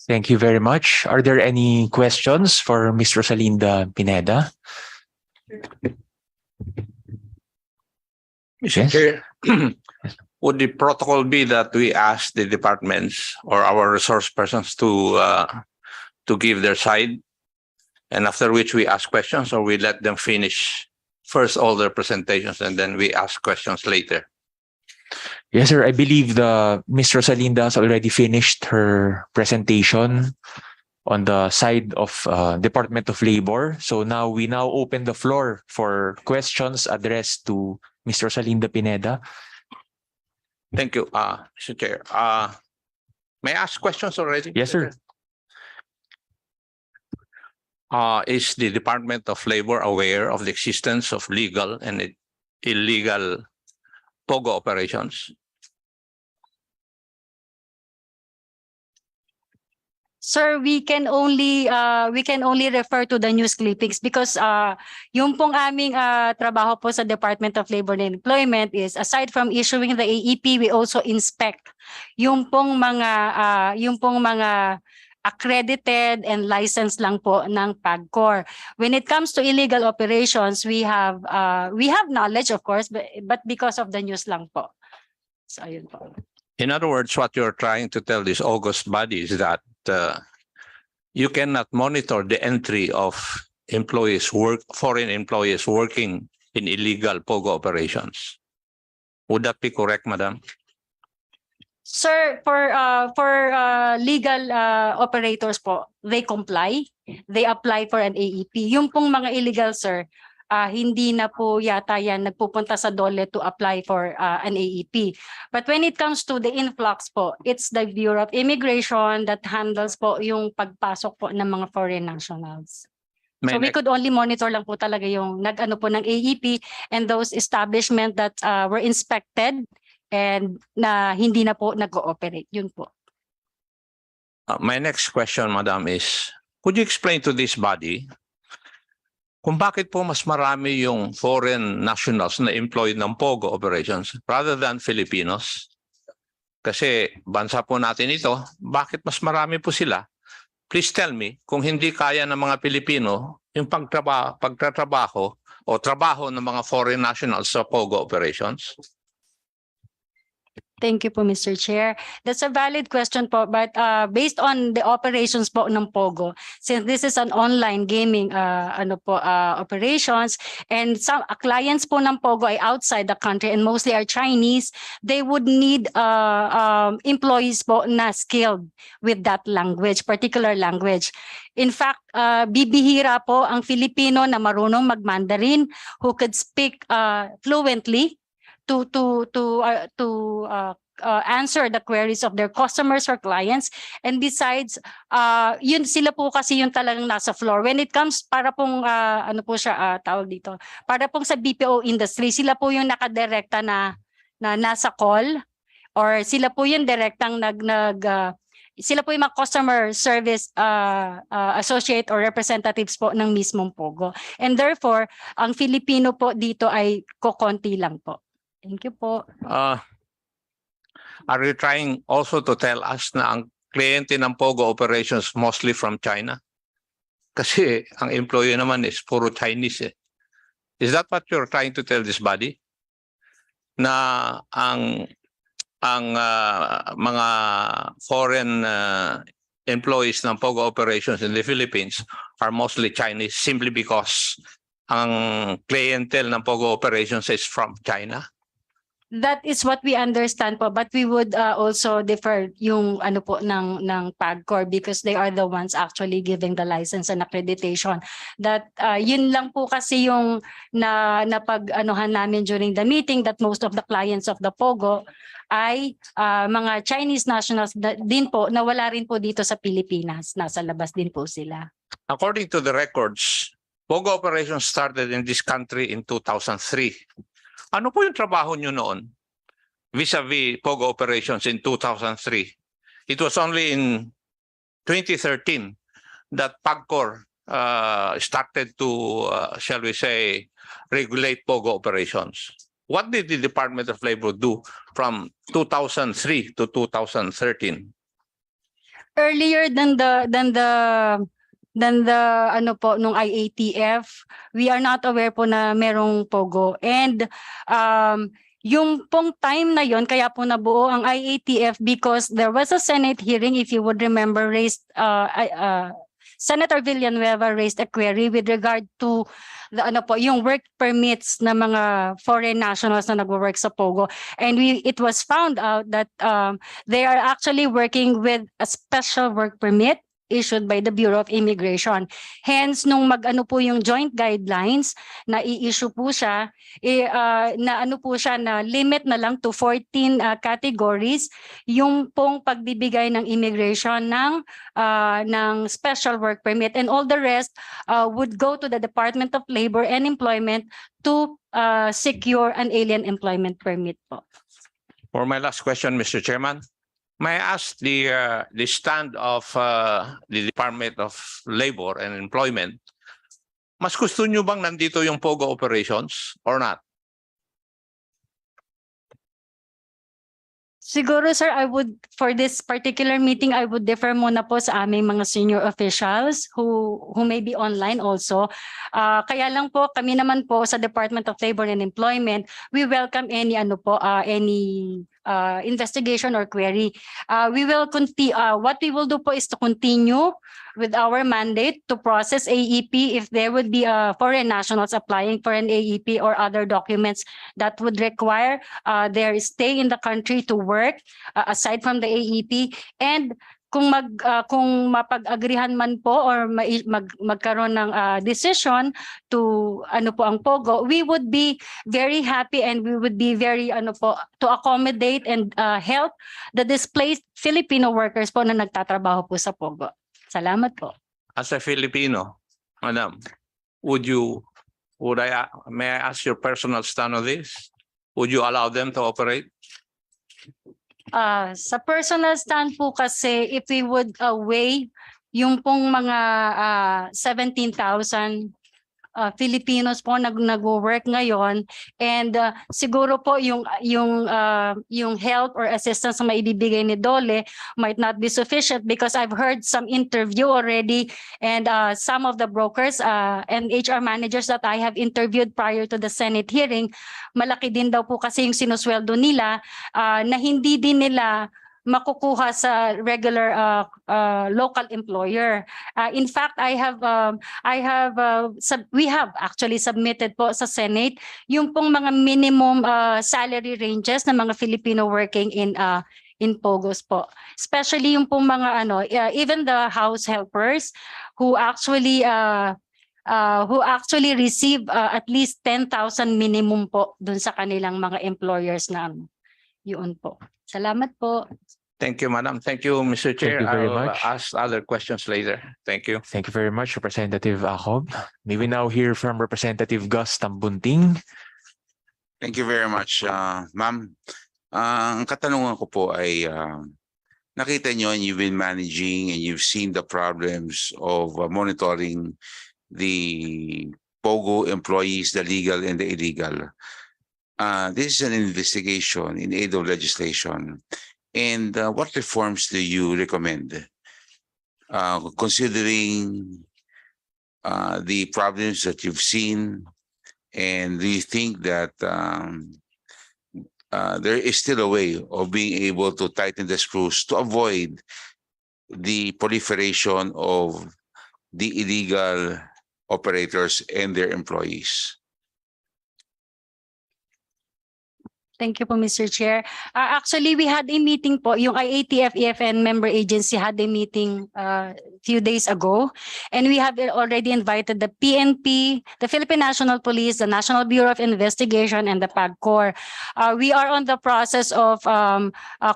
Thank you very much. Are there any questions for Ms. Rosalinda Pineda? Mr. Yes. Chair, would the protocol be that we ask the departments or our resource persons to give their side, and after which we ask questions, or we let them finish first all their presentations and then we ask questions later? Yes, sir. I believe Ms. Rosalinda has already finished her presentation on the side of Department of Labor. So now we open the floor for questions addressed to Ms. Rosalinda Pineda. Thank you, Mr. Chair. May I ask questions already? Yes, sir. Is the Department of Labor aware of the existence of legal and illegal POGO operations? Sir, we can only refer to the news clippings because yung pong aming trabaho po sa Department of Labor and Employment is, aside from issuing the AEP, we also inspect yung pong mga accredited and licensed lang po ng PAGCOR. When it comes to illegal operations, we have knowledge, of course, but because of the news lang po. So ayun po. In other words, what you're trying to tell this august body is that you cannot monitor the entry of foreign employees working in illegal POGO operations. Would that be correct, Madam? Sir, for legal operators po, they comply. They apply for an AEP. Yung pong mga illegal, sir, hindi na po yata yan nagpupunta sa DOLE to apply for an AEP. But when it comes to the influx po, it's the Bureau of Immigration that handles po yung pagpasok po ng mga foreign nationals. So we could only monitor lang po talaga yung nag-ano po ng AEP and those establishment that were inspected and na hindi na po nag-ooperate. Yun po. My next question, Madam, is could you explain to this body kung bakit po mas marami yung foreign nationals na employed ng POGO operations rather than Filipinos? Kasi bansa po natin ito, bakit mas marami po sila? Please tell me kung hindi kaya ng mga Pilipino yung pagtatrabaho o trabaho ng mga foreign nationals sa POGO operations? Thank you po, Mr. Chair. That's a valid question po, but based on the operations po ng POGO, since this is an online gaming operations, and some clients po ng POGO ay outside the country and mostly are Chinese, they would need employees po na skilled with that language, particular language. In fact, bibihira po ang Filipino na marunong mag-Mandarin who could speak fluently to answer the queries of their customers or clients. And besides, yun sila po kasi yung talagang nasa floor. When it comes para pong tawag dito, para pong sa BPO industry, sila po yung nakadirekta na nasa call, or sila po yung direktang sila po yung mga customer service associate or representatives po ng mismong POGO. And therefore, ang Filipino po dito ay kokonti lang po. Thank you po. Are you trying also to tell us na ang kliyente ng POGO operations mostly from China? Kasi ang employee naman is puro Chinese. Is that what you're trying to tell this body? Na ang mga foreign employees ng POGO operations in the Philippines are mostly Chinese simply because ang clientele ng POGO operations is from China? That is what we understand po, but we would also defer yung po ng PAGCOR because they are the ones actually giving the license and accreditation. That yun lang po kasi yung napag-anuhan namin during the meeting, that most of the clients of the POGO ay mga Chinese nationals din po na wala rin po dito sa Pilipinas. Nasa labas din po sila. According to the records, POGO operations started in this country in 2003. Ano po yung trabaho nyo noon vis-a-vis POGO operations in 2003? It was only in 2013 that PAGCOR started to, shall we say, regulate POGO operations. What did the Department of Labor do from 2003 to 2013? earlier than the ano po nung IATF, we are not aware po na merong POGO. And yung pong time na yon kaya po nabuo ang IATF because there was a Senate hearing, if you would remember, Senator Villanueva raised a query with regard to the ano po yung work permits na mga foreign nationals na nagwo-work sa POGO, and it was found out that they are actually working with a special work permit issued by the Bureau of Immigration. Hence, nung mag-ano po yung joint guidelines na i-issue po siya, na ano po siya na limit na lang to 14 categories yung pong pagbibigay ng immigration ng special work permit, and all the rest would go to the Department of Labor and Employment to secure an alien employment permit po. For my last question, Mr. Chairman, may I ask the stand of the Department of Labor and Employment? Mas gusto nyo bang nandito yung POGO operations or not? Siguro sir, for this particular meeting, I would defer muna po sa aming mga senior officials who may be online also. Kaya lang po, kami naman po sa Department of Labor and Employment, we welcome any investigation or query. What we will do po is to continue with our mandate to process AEP if there would be foreign nationals applying for an AEP or other documents that would require their stay in the country to work aside from the AEP. And kung mapag-agrihan man po or magkaroon ng decision to ano po ang POGO, we would be very happy and we would be very to accommodate and help the displaced Filipino workers po na nagtatrabaho po sa POGO. Salamat po. As a Filipino, Madam, may I ask your personal stand on this? Would you allow them to operate? Sa personal stand po kasi, if we would weigh yung pong mga 17,000 Filipinos po nag-work ngayon, and siguro po yung help or assistance na maibibigay ni DOLE might not be sufficient, because I've heard some interview already, and some of the brokers and HR managers that I have interviewed prior to the Senate hearing, malaki din daw po kasi yung sinusweldo nila na hindi din nila makukuha sa regular local employer. In fact, we have actually submitted po sa Senate yung pong mga minimum salary ranges ng mga Filipino working in POGOs po. Especially yung pong mga even the house helpers who actually receive at least 10,000 minimum po dun sa kanilang mga employers na yun po. Salamat po. Thank you, Madam. Thank you, Mr. Chair. Thank you very I'll much. ask other questions later. Thank you. Thank you very much, Representative Acob. May we now hear from Representative Gus Tambunting. Thank you very much, ma'am. Ang katanungan ko po ay nakita nyo and you've been managing and you've seen the problems of monitoring the POGO employees, the legal and the illegal. This is an investigation in aid of legislation. And what reforms do you recommend, considering the problems that you've seen? And do you think that there is still a way of being able to tighten the screws to avoid the proliferation of the illegal operators and their employees? Thank you po, Mr. Chair. Actually, we had a meeting po. Yung IATF-EFN member agency had a meeting few days ago. And we have already invited the PNP, the Philippine National Police, the National Bureau of Investigation, and the PAGCOR. We are on the process of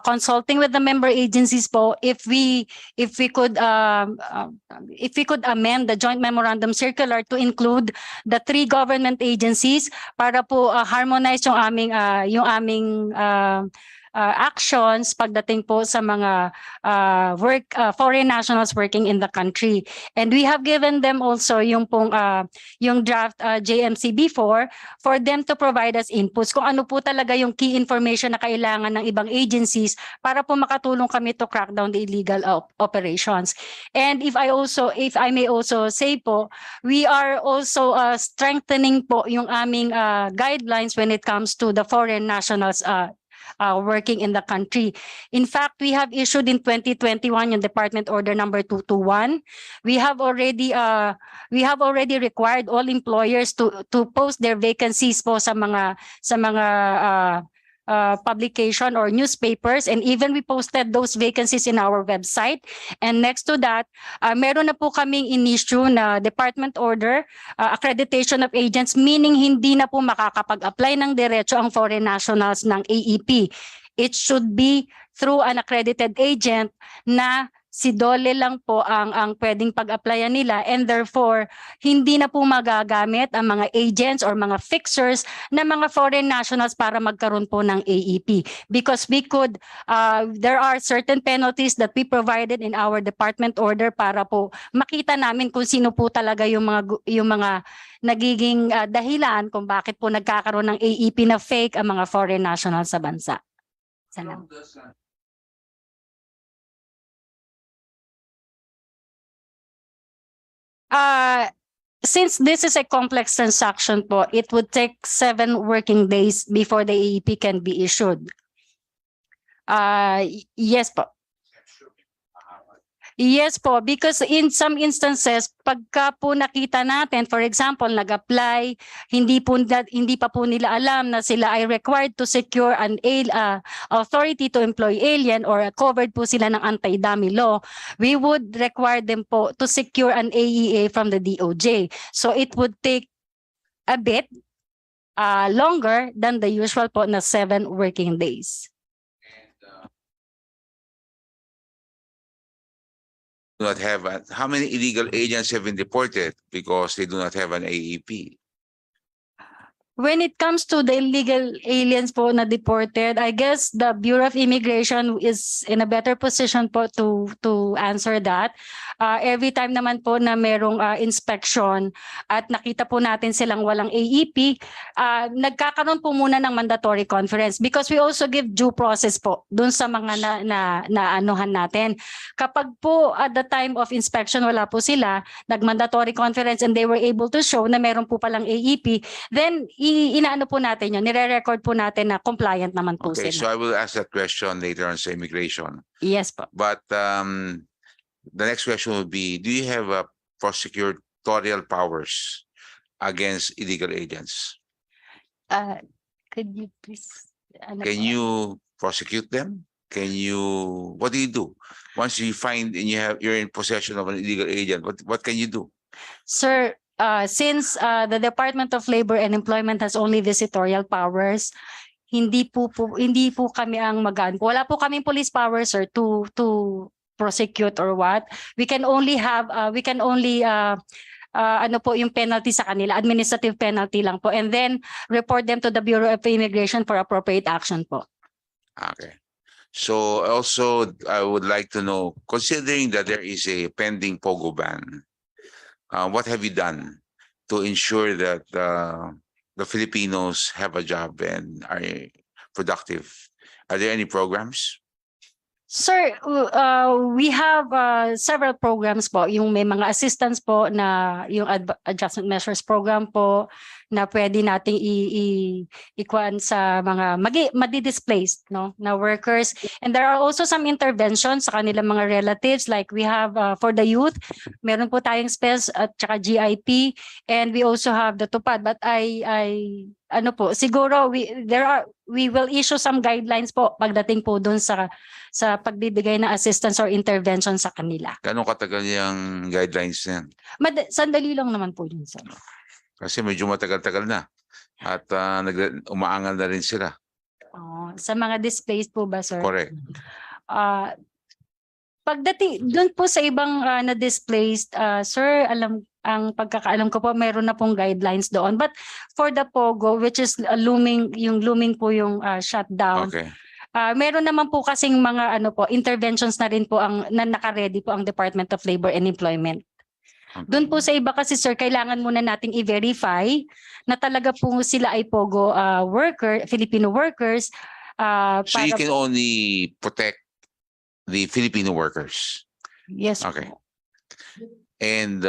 consulting with the member agencies po if we could amend the joint memorandum circular to include the 3 government agencies para po harmonize yung aming actions pagdating po sa mga foreign nationals working in the country. And we have given them also yung pong yung draft JMC before for them to provide us inputs kung ano po talaga yung key information na kailangan ng ibang agencies para po makatulong kami to crack down the illegal operations. And if I may also say po, we are also strengthening po yung aming guidelines when it comes to the foreign nationals working in the country. In fact, we have issued in 2021 yung Department Order number 221. We have already required all employers to post their vacancies po sa mga publication or newspapers, and even we posted those vacancies in our website. And next to that, meron na po kaming in-issue na department order, accreditation of agents, meaning hindi na po makakapag-apply ng diretso ang foreign nationals ng AEP. It should be through an accredited agent na si Dole lang po ang pwedeng pag-applyan nila, and therefore hindi na po magagamit ang mga agents or mga fixers na mga foreign nationals para magkaroon po ng AEP, because there are certain penalties that we provided in our department order para po makita namin kung sino po talaga yung mga nagiging dahilan kung bakit po nagkakaroon ng AEP na fake ang mga foreign nationals sa bansa. Salamat. Since this is a complex transaction po, it would take 7 working days before the AEP can be issued. Yes po. Yes po, because in some instances, pagka po nakita natin, for example, nag-apply, hindi pa po nila alam na sila ay required to secure an authority to employ alien, or covered po sila ng anti-dummy law, we would require them po to secure an AEA from the DOJ. So it would take a bit longer than the usual po na 7 working days. Not have how many illegal agents have been deported because they do not have an AEP? When it comes to the illegal aliens po na deported, I guess the Bureau of Immigration is in a better position po to answer that. Every time naman po na merong inspection at nakita po natin silang walang AEP, nagkakaroon po muna ng mandatory conference, because we also give due process po dun sa mga na anuhan natin. Kapag po at the time of inspection wala po sila, nag-mandatory conference and they were able to show na meron po palang AEP, then inaano po natin yun, nire-record po natin na compliant naman po Okay, so sila. I will ask that question later on sa immigration. Yes po. But the next question would be, do you have prosecutorial powers against illegal agents? Could you please? Can you prosecute them? What do you do? Once you find and you're in possession of an illegal agent, what can you do? Sir, since the Department of Labor and Employment has only visitorial powers, hindi po kami ang wala po kaming police powers, sir, to prosecute or what. We can only ano po yung penalty sa kanila, administrative penalty lang po, and then report them to the Bureau of Immigration for appropriate action po. Okay. So also, I would like to know, considering that there is a pending POGO ban, what have you done to ensure that the Filipinos have a job and are productive? Are there any programs? Sir, we have several programs po. Yung may mga assistance po na yung adjustment measures program po na pwede nating ikuan sa mga madi-displaced na workers. And there are also some interventions sa kanilang mga relatives, like we have for the youth, meron po tayong SPES at saka GIP, and we also have the TUPAD. But ano po, siguro we will issue some guidelines po pagdating po doon sa pagbibigay ng assistance or intervention sa kanila. Gano'ng katagal yung guidelines na yan? Sandali lang naman po yun, sir. Kasi medyo matagal-tagal na at umaangal na rin sila. Sa mga displaced po ba, sir? Correct. Pagdating doon po sa ibang na-displaced, sir, ang pagkakaalam ko po, meron na pong guidelines doon. But for the POGO, which is looming po yung shutdown, Okay. Meron naman po kasing mga interventions na rin po na naka-ready po ang Department of Labor and Employment. Doon po sa iba kasi sir, kailangan muna nating i-verify na talaga po sila ay POGO Filipino workers. So you can only protect the Filipino workers. Yes. Okay. And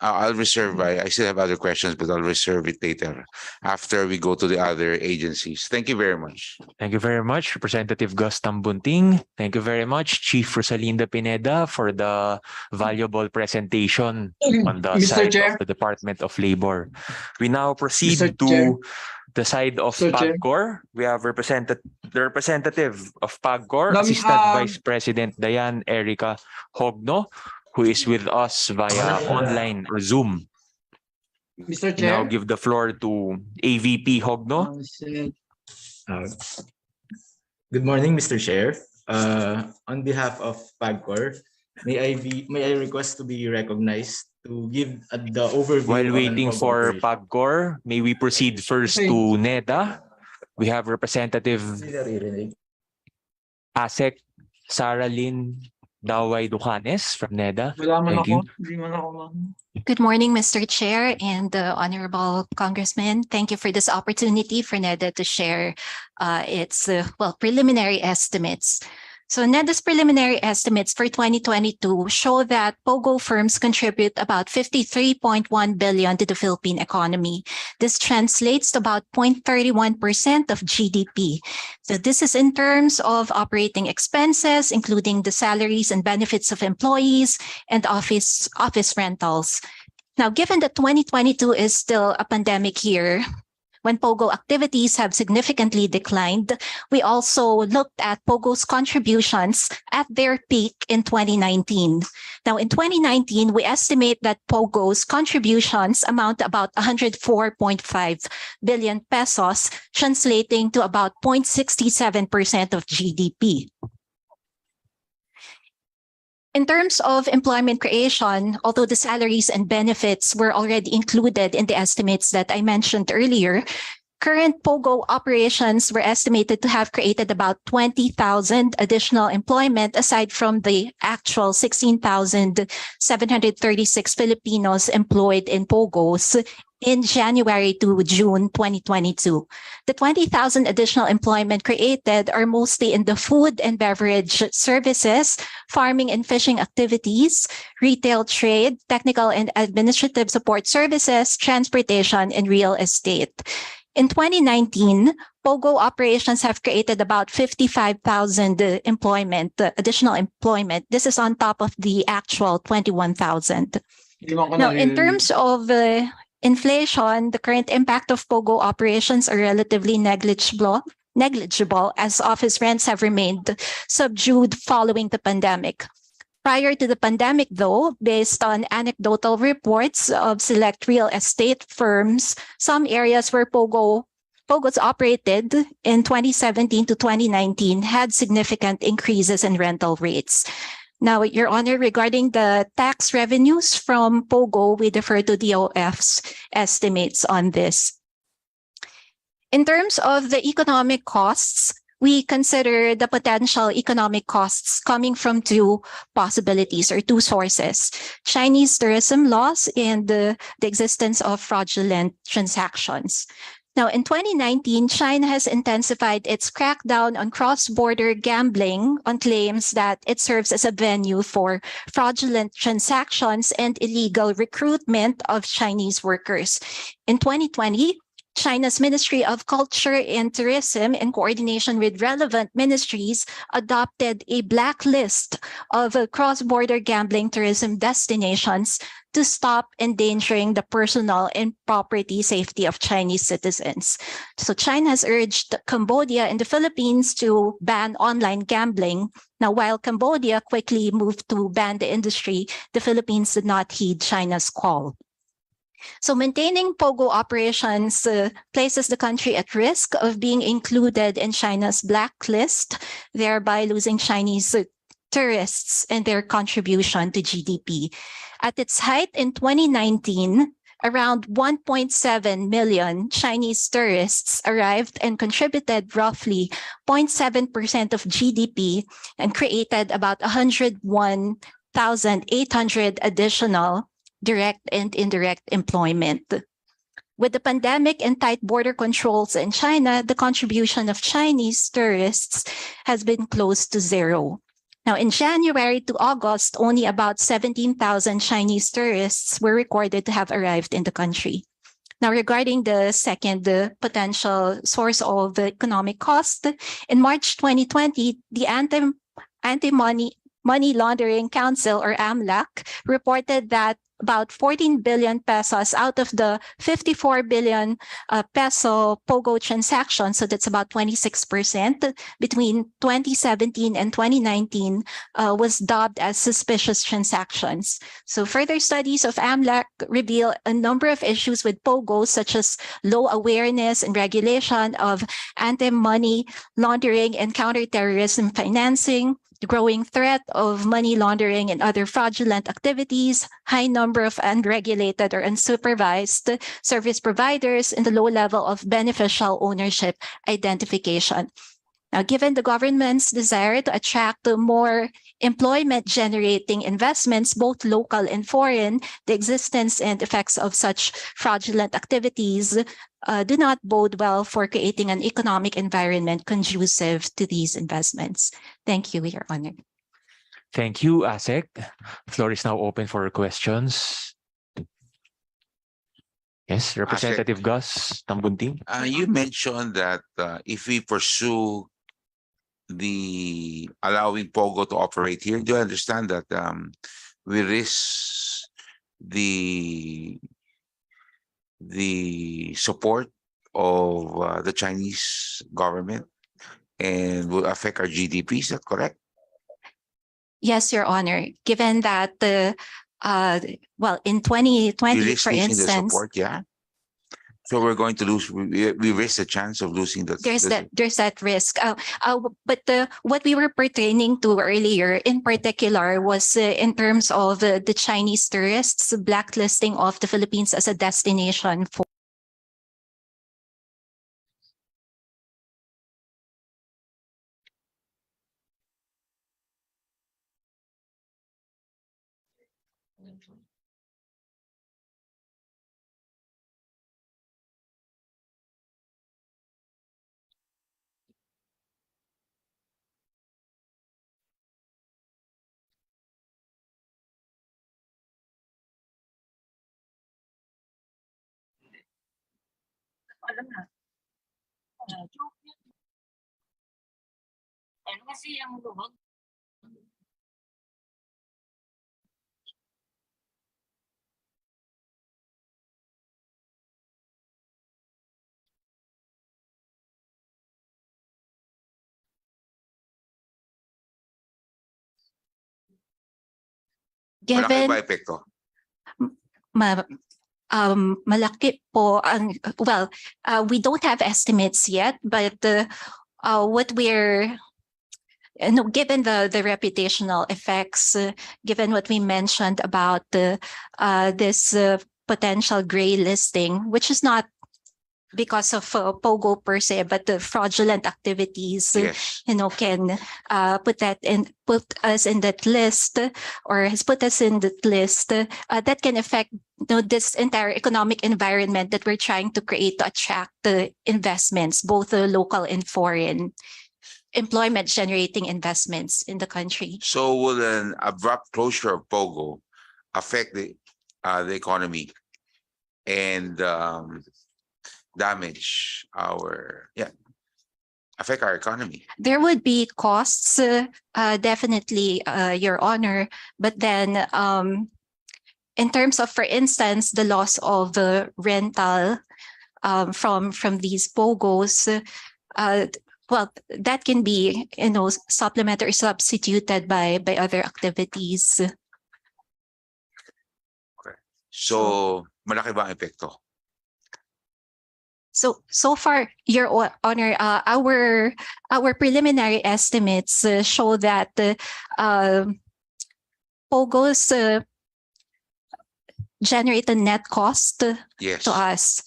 I'll reserve. I still have other questions, but I'll reserve it later after we go to the other agencies. Thank you very much. Thank you very much, Representative Gus Tambunting. Thank you very much, Chief Rosalinda Pineda, for the valuable presentation on the Mr. side Chair. of the Department of Labor. We now proceed Mr. to Chair. the side of Mr. Chair. PAGCOR. We have the representative of PAGCOR, Ma'am, Assistant Vice President Diane Erica Hogno, who is with us via online or Zoom. Mr. We now Chair. give the floor to AVP Hogno. Good morning, Mr. Chair. On behalf of PAGCOR, may I request to be recognized to give the overview. While on waiting POGO for operation. PAGCOR, may we proceed first to NEDA. We have Representative Hindi naririnig. Asek Sara Lynn Daway Ducanes from NEDA. Wala man Thank ako. you. Hindi man ako, ma'am. Good morning, Mr. Chair and Honorable Congressman. Thank you for this opportunity for NEDA to share its preliminary estimates. So NEDA's preliminary estimates for 2022 show that POGO firms contribute about 53.1 billion to the Philippine economy. This translates to about 0.31% of GDP. So this is in terms of operating expenses, including the salaries and benefits of employees and office rentals. Now, given that 2022 is still a pandemic year, when POGO activities have significantly declined, we also looked at POGO's contributions at their peak in 2019. Now, in 2019, we estimate that POGO's contributions amount to about 104.5 billion pesos, translating to about 0.67% of GDP. In terms of employment creation, although the salaries and benefits were already included in the estimates that I mentioned earlier, current POGO operations were estimated to have created about 20,000 additional employment aside from the actual 16,736 Filipinos employed in POGOs in January to June 2022. The 20,000 additional employment created are mostly in the food and beverage services, farming and fishing activities, retail trade, technical and administrative support services, transportation, and real estate. In 2019, POGO operations have created about 55,000 additional employment. This is on top of the actual 21,000. Now, in terms of inflation, the current impact of POGO operations are relatively negligible as office rents have remained subdued following the pandemic. Prior to the pandemic, though, based on anecdotal reports of select real estate firms, some areas where POGOs operated in 2017 to 2019 had significant increases in rental rates. Now, Your Honor, regarding the tax revenues from POGO, we defer to DOF's estimates on this. In terms of the economic costs, we consider the potential economic costs coming from two possibilities or two sources: Chinese tourism laws and the existence of fraudulent transactions. Now, in 2019, China has intensified its crackdown on cross-border gambling on claims that it serves as a venue for fraudulent transactions and illegal recruitment of Chinese workers. In 2020, China's Ministry of Culture and Tourism, in coordination with relevant ministries, adopted a blacklist of cross-border gambling tourism destinations to stop endangering the personal and property safety of Chinese citizens. So China has urged Cambodia and the Philippines to ban online gambling. Now, while Cambodia quickly moved to ban the industry, the Philippines did not heed China's call. So maintaining POGO operations places the country at risk of being included in China's blacklist, thereby losing Chinese tourists and their contribution to GDP. At its height in 2019, around 1.7 million Chinese tourists arrived and contributed roughly 0.7% of GDP and created about 101,800 additional direct and indirect employment. With the pandemic and tight border controls in China, the contribution of Chinese tourists has been close to zero. Now, in January to August, only about 17,000 Chinese tourists were recorded to have arrived in the country. Now, regarding the second potential source of the economic cost, in March 2020, the Anti-Money Laundering Council, or AMLAC, reported that about 14 billion pesos out of the 54 billion peso POGO transactions, so that's about 26% between 2017 and 2019, was dubbed as suspicious transactions. So further studies of AMLAC reveal a number of issues with POGO, such as low awareness and regulation of anti-money laundering and counterterrorism financing, the growing threat of money laundering and other fraudulent activities, high number of unregulated or unsupervised service providers, and the low level of beneficial ownership identification. Now, given the government's desire to attract more employment-generating investments, both local and foreign, the existence and effects of such fraudulent activities do not bode well for creating an economic environment conducive to these investments. Thank you, Your Honor. Thank you, ASEC. Floor is now open for questions. Yes, Representative Gus Tambunting. You mentioned that if we pursue the allowing POGO to operate here, do you understand that we risk the support of the Chinese government and will affect our GDP? Is that correct? Yes, Your Honor. Given that in 2020, We risk for losing the instance, support, yeah. So we're going to lose. We risk the chance of losing the. there's that risk. But what we were pertaining to earlier, in particular, was in terms of the Chinese tourists blacklisting of the Philippines as a destination for. Malaki Given ba epekto? malaki po ang, we don't have estimates yet, but what we're given the reputational effects, given what we mentioned about this potential gray listing, which is not because of POGO per se, but the fraudulent activities, Yes. can put us in that list, or has put us in that list, that can affect this entire economic environment that we're trying to create to attract the investments, both local and foreign, employment generating investments in the country. So will an abrupt closure of POGO affect the economy and damage affect our economy? There would be costs, definitely, Your Honor, but then in terms of, for instance, the loss of the rental from these POGOs, that can be, supplemented or substituted by other activities. So malaki ba ang epekto? So far, Your Honor, our preliminary estimates show that POGOs generate a net cost Yes. to us.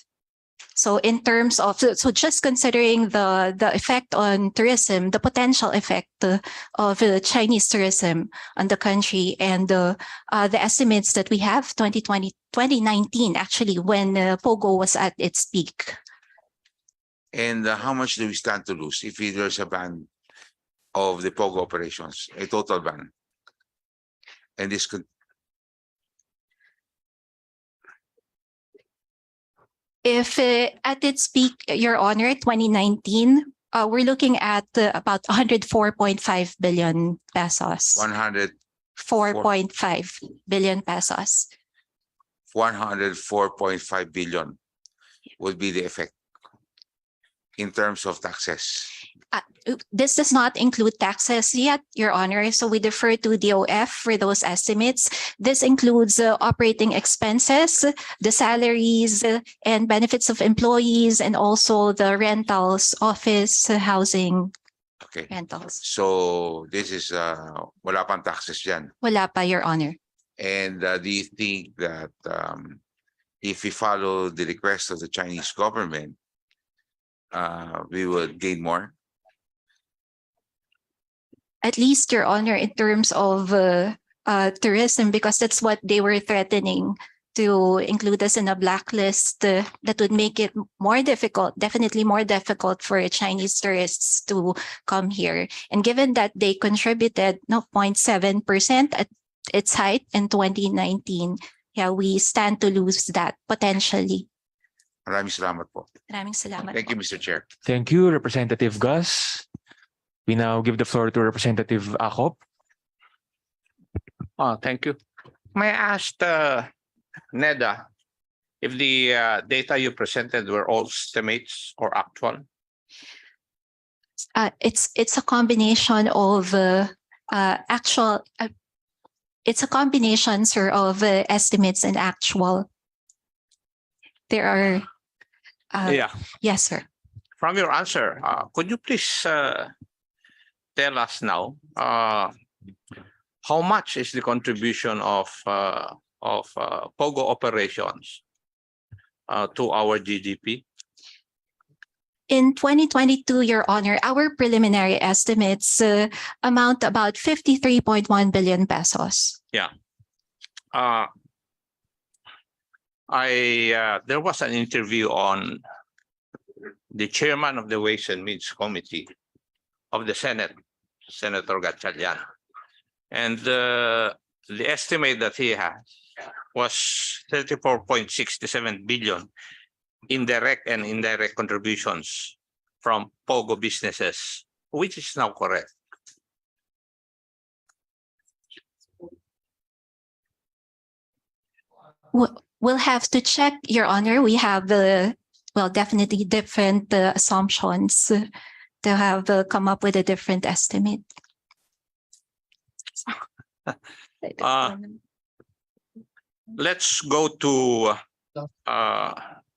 So in terms of, so just considering the effect on tourism, the potential effect of Chinese tourism on the country, and the estimates that we have 2019 actually, when POGO was at its peak. And how much do we stand to lose if there's a ban of the POGO operations, a total ban? And this could, If at its peak, Your Honor, 2019, we're looking at about 104.5 billion pesos. 4.5 billion pesos. 104.5 billion would be the effect in terms of taxes. This does not include taxes yet, Your Honor. So we defer to DOF for those estimates. This includes operating expenses, the salaries and benefits of employees, and also the rentals, office, housing Okay. rentals. So this is wala pang taxes dyan. Wala pa, Your Honor. And do you think that if we follow the request of the Chinese government, we would gain more? At least, Your Honor, in terms of tourism, because that's what they were threatening, to include us in a blacklist that would make it more difficult, definitely more difficult for Chinese tourists to come here. And given that they contributed 0.7% at its height in 2019, yeah, we stand to lose that potentially. Maraming salamat po. Maraming salamat. Thank you, Mr. Chair. Thank you, Representative Gus. We now give the floor to Representative Acop. Thank you. May I ask NEDA if the data you presented were all estimates or actual? It's a combination of actual. It's a combination, sir, of estimates and actual. There are. Yeah. Yes, sir. From your answer, could you please tell us now how much is the contribution of POGO operations to our GDP? In 2022, Your Honor, our preliminary estimates amount about 53.1 billion pesos. Yeah. There was an interview on the chairman of the Ways and Means Committee of the Senate, Senator Gatchalian. And the estimate that he had was 34.67 billion in direct and indirect contributions from POGO businesses, which is now correct. We'll have to check, Your Honor. We have definitely different assumptions to have come up with a different estimate. Let's go to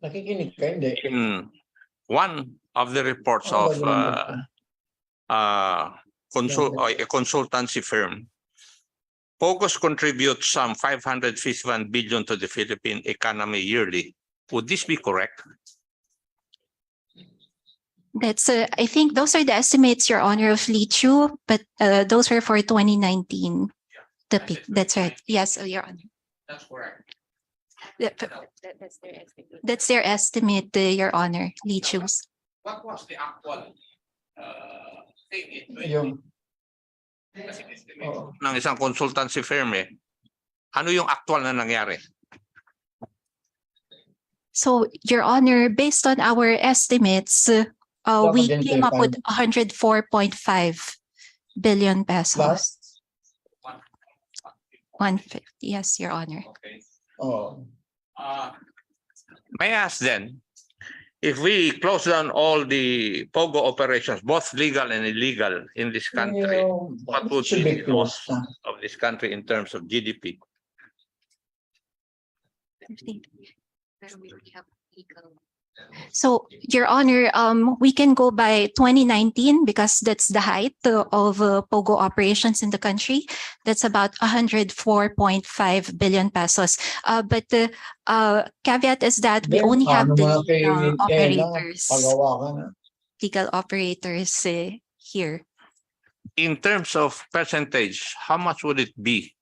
Nakikinig ka, hindi. in one of the reports of a consultancy firm. POGOs contribute some 551 billion to the Philippine economy yearly. Would this be correct? That's I think those are the estimates, Your Honor, of Lichu, but those were for 2019. The peak. That's right. Yes, Your Honor. That's correct. That's their estimate, Your Honor, Lichu's. What was the actual thing Yung, ng isang consultancy firm eh? Ano yung actual na nangyari? So, Your Honor, based on our estimates, we came up with 104.5 billion pesos. last, 150. Yes, Your Honor. Okay. May I ask then, if we close down all the POGO operations, both legal and illegal in this country, what would be the loss of this country in terms of GDP? So, Your Honor, we can go by 2019 because that's the height of POGO operations in the country. That's about 104.5 billion pesos. But the caveat is that we only have the legal operators here. In terms of percentage, how much would it be,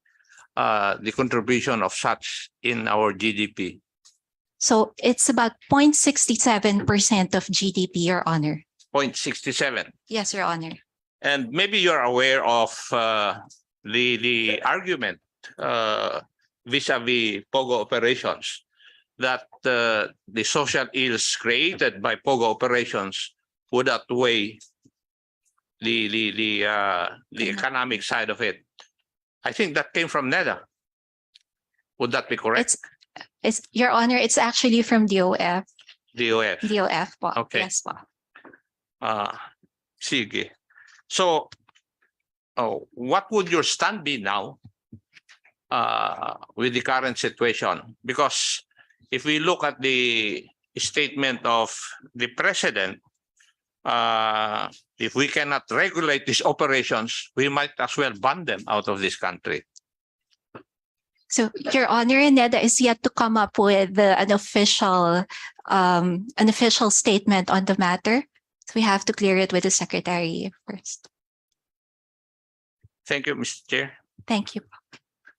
the contribution of such in our GDP? So it's about 0.67% of GDP, Your Honor. 0.67. Yes, Your Honor. And maybe you're aware of the argument vis-a-vis POGO operations that the social ills created by POGO operations would outweigh the economic side of it. I think that came from NEDA. Would that be correct? It's Your Honor, it's actually from DOF. DOF. DOF po. Okay. Yes po. Sige. So, what would your stand be now with the current situation? Because if we look at the statement of the president, if we cannot regulate these operations, we might as well ban them out of this country. So, Your Honor, NEDA is yet to come up with an official statement on the matter. So we have to clear it with the Secretary first. Thank you, Mr. Chair. Thank you.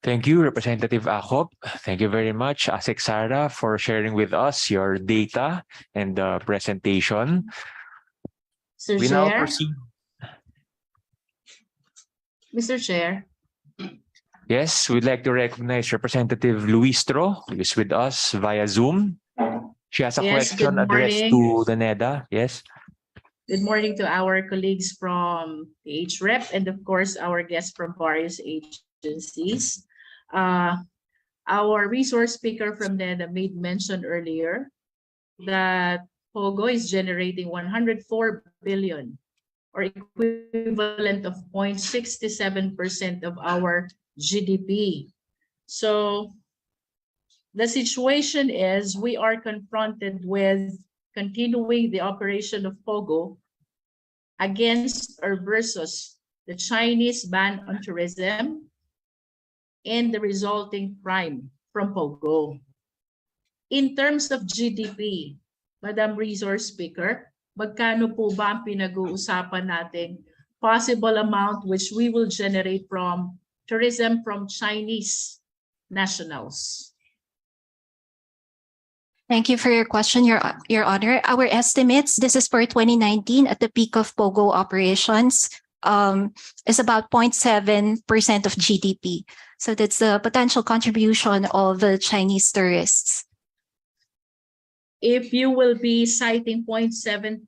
Thank you, Representative Acop. Thank you very much, ASEC Sara, for sharing with us your data and the presentation. Mr. We now Chair, proceed. Mr. Chair, Yes, we'd like to recognize Representative Luistro, who is with us via Zoom. She has a Yes, question good addressed morning. to the NEDA. Yes. good morning to our colleagues from the HREP and of course our guests from various agencies. Our resource speaker from NEDA made mention earlier that POGO is generating 104 billion or equivalent of 0.67% of our GDP. So the situation is we are confronted with continuing the operation of POGO against or versus the Chinese ban on tourism and the resulting crime from POGO. In terms of GDP, Madam Resource Speaker, magkano po ba ang pinag-uusapan natin possible amount which we will generate from tourism from Chinese nationals? Thank you for your question, Your Honor. Our estimates, this is for 2019 at the peak of POGO operations, is about 0.7% of GDP. So that's the potential contribution of the Chinese tourists. If you will be citing 0.7%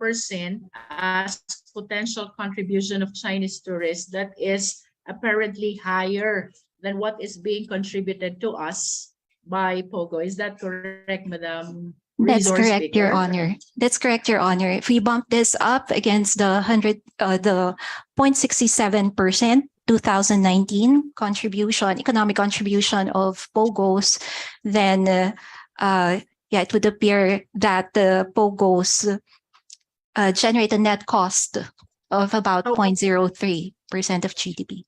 as potential contribution of Chinese tourists, that is apparently higher than what is being contributed to us by POGO. Is that correct, Madam That's Resource correct, Speaker? Your Honor. That's correct, Your Honor. If we bump this up against the 0.67% 2019 contribution, economic contribution of POGOs, then yeah, it would appear that the POGOs generate a net cost of about 0.03% of GDP.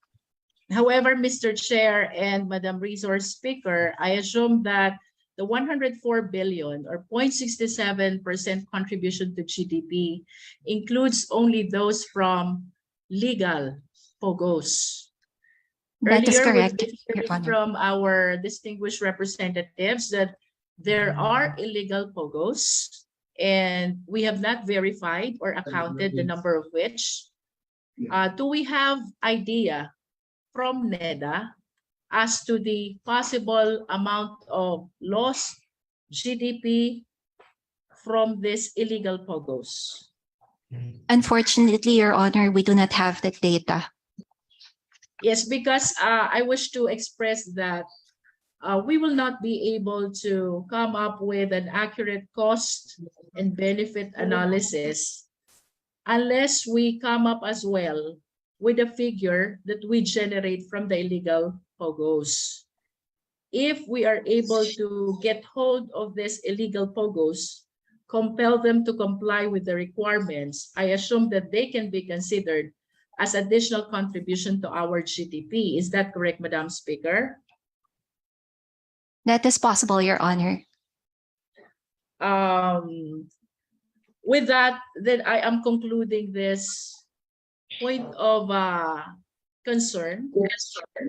However, Mr. Chair and Madam Resource Speaker, I assume that the 104 billion or 0.67% contribution to GDP includes only those from legal POGOs. That is Earlier, correct, we've Your heard Honor. from our distinguished representatives that there are illegal POGOs and we have not verified or accounted the number of which. Do we have idea from NEDA as to the possible amount of lost GDP from these illegal POGOs? Unfortunately, Your Honor, we do not have that data. Yes, because I wish to express that we will not be able to come up with an accurate cost and benefit analysis unless we come up as well with a figure that we generate from the illegal POGOs. If we are able to get hold of these illegal POGOs, compel them to comply with the requirements, I assume that they can be considered as additional contribution to our GDP. Is that correct, Madam Speaker? That is possible, Your Honor. With that, then I am concluding this point of concern,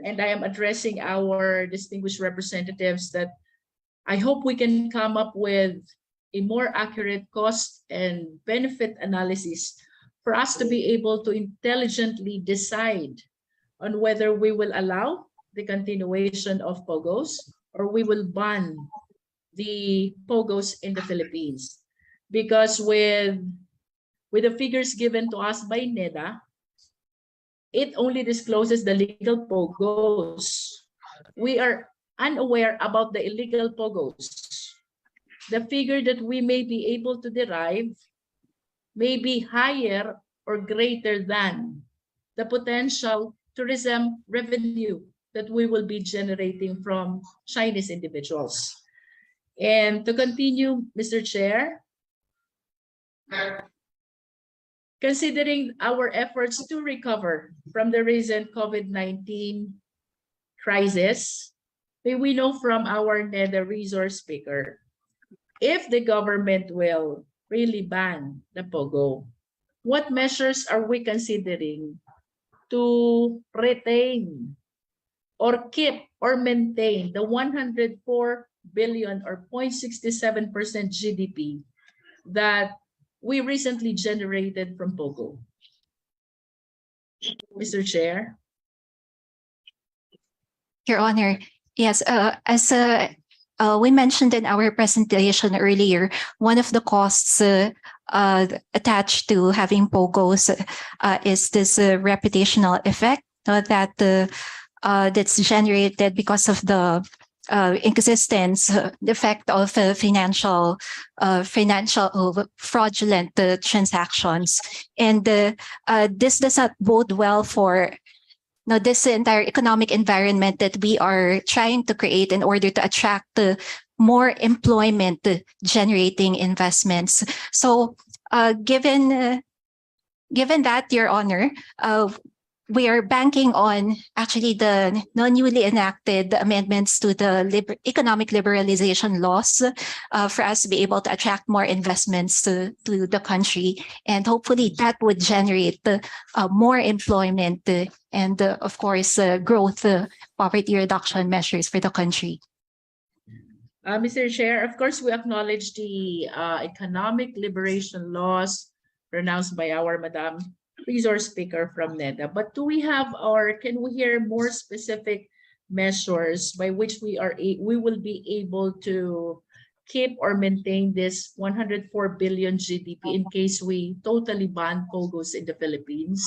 and I am addressing our distinguished representatives that I hope we can come up with a more accurate cost and benefit analysis for us to be able to intelligently decide on whether we will allow the continuation of POGOs or we will ban the POGOs in the Philippines. Because with the figures given to us by NEDA, it only discloses the legal POGOs. We are unaware about the illegal POGOs. The figure that we may be able to derive may be higher or greater than the potential tourism revenue that we will be generating from Chinese individuals. And to continue, Mr. Chair, considering our efforts to recover from the recent COVID-19 crisis, may we know from our NEDA resource speaker if the government will really ban the POGO. What measures are we considering to retain or keep or maintain the 104 billion or 0.67% GDP that we recently generated from POGO? Mr. Chair. Your Honor, yes, as we mentioned in our presentation earlier, one of the costs attached to having POGOs is this reputational effect that's generated because of the existence, the effect of financial fraudulent transactions, and this does not bode well for this entire economic environment that we are trying to create in order to attract more employment generating investments. So given that, Your Honor, we are banking on actually the newly enacted amendments to the economic liberalization laws for us to be able to attract more investments to the country. And hopefully that would generate more employment and, of course, growth, poverty reduction measures for the country. Mr. Chair, of course, we acknowledge the economic liberation laws pronounced by our Madam Resource Speaker from NEDA, but do we have, or can we hear more specific measures by which we will be able to keep or maintain this 104 billion GDP in case we totally ban POGOs in the Philippines?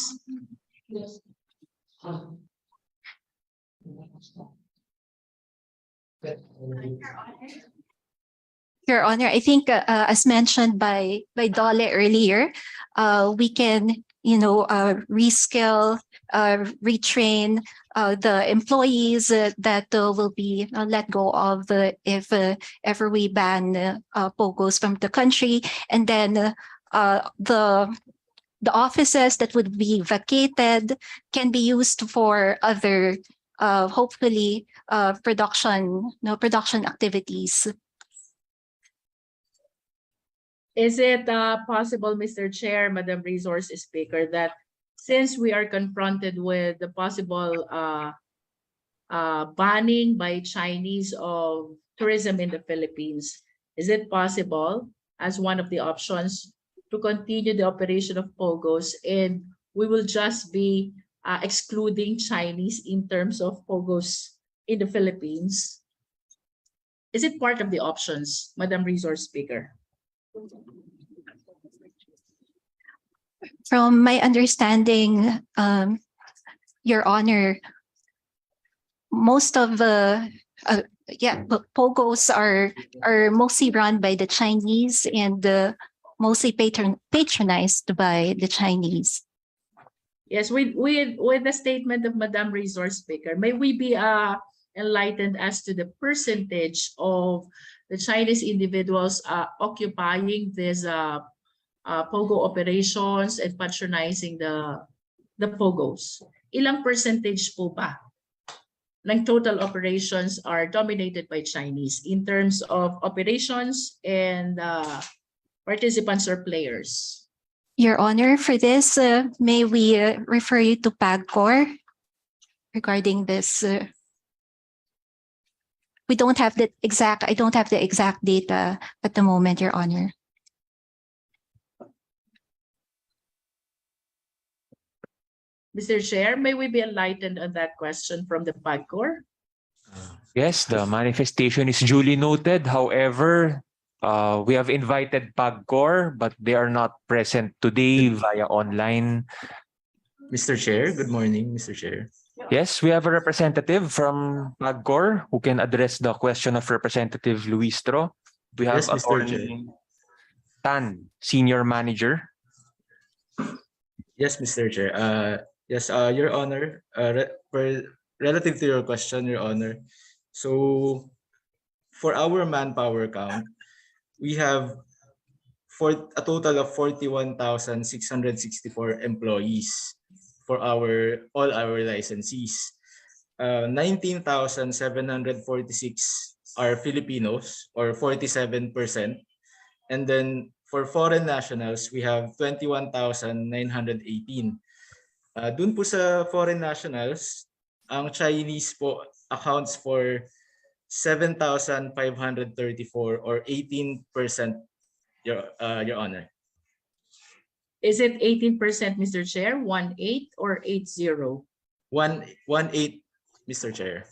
Your Honor, I think as mentioned by Dole earlier, we can reskill, retrain the employees that will be let go of if ever we ban POGOs from the country, and then the offices that would be vacated can be used for other hopefully production activities. Is it possible, Mr. Chair, Madam Resource Speaker, that since we are confronted with the possible banning by Chinese of tourism in the Philippines, is it possible as one of the options to continue the operation of POGOs and we will just be excluding Chinese in terms of POGOs in the Philippines? Is it part of the options, Madam Resource Speaker? From my understanding, Your Honor, most of the POGOs are mostly run by the Chinese and mostly patronized by the Chinese. Yes, with the statement of Madam Resource Speaker, may we be enlightened as to the percentage of the Chinese individuals occupying these POGO operations and patronizing the POGOs. Ilang percentage po ba ng total operations are dominated by Chinese in terms of operations and participants or players? Your Honor, for this, may we refer you to PAGCOR regarding this? We don't have the exact, I don't have the exact data at the moment, Your Honor. Mr. Chair, may we be enlightened on that question from the PAGCOR? Yes, the manifestation is duly noted. However, we have invited PAGCOR, but they are not present today via online. Mr. Chair, good morning, Mr. Chair. Yes, we have a representative from PAGCOR who can address the question of Representative Luistro. We have Yes, Mr. Attorney Tan, Senior Manager. Yes, Mr. Chair. Yes, Your Honor, relative to your question, Your Honor. So for our manpower count, we have a total of 41,664 employees for all our licensees. 19,746 are Filipinos, or 47%. And then for foreign nationals, we have 21,918. Dun po sa foreign nationals, ang Chinese po accounts for 7,534 or 18%, Your Honor. Is it 18%, Mr. Chair? 18 or 80? 18, Mr. Chair.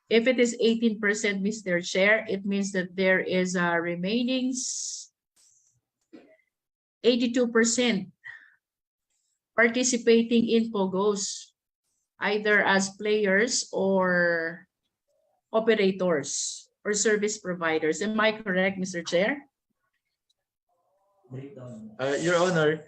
If it is 18%, Mr. Chair, it means that there is a remaining 82% participating in POGOs, either as players or operators or service providers. Am I correct, Mr. Chair? Your Honor,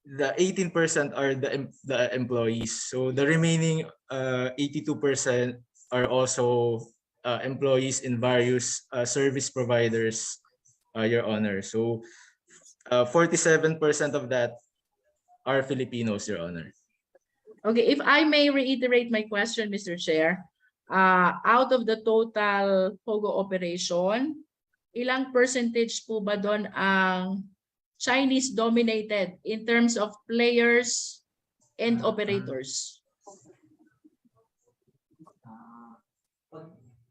the 18% are the employees. So the remaining 82% are also employees in various service providers, Your Honor. So 47% of that are Filipinos, Your Honor. Okay, if I may reiterate my question, Mr. Chair, out of the total POGO operation, ilang percentage po ba doon ang Chinese dominated in terms of players and operators?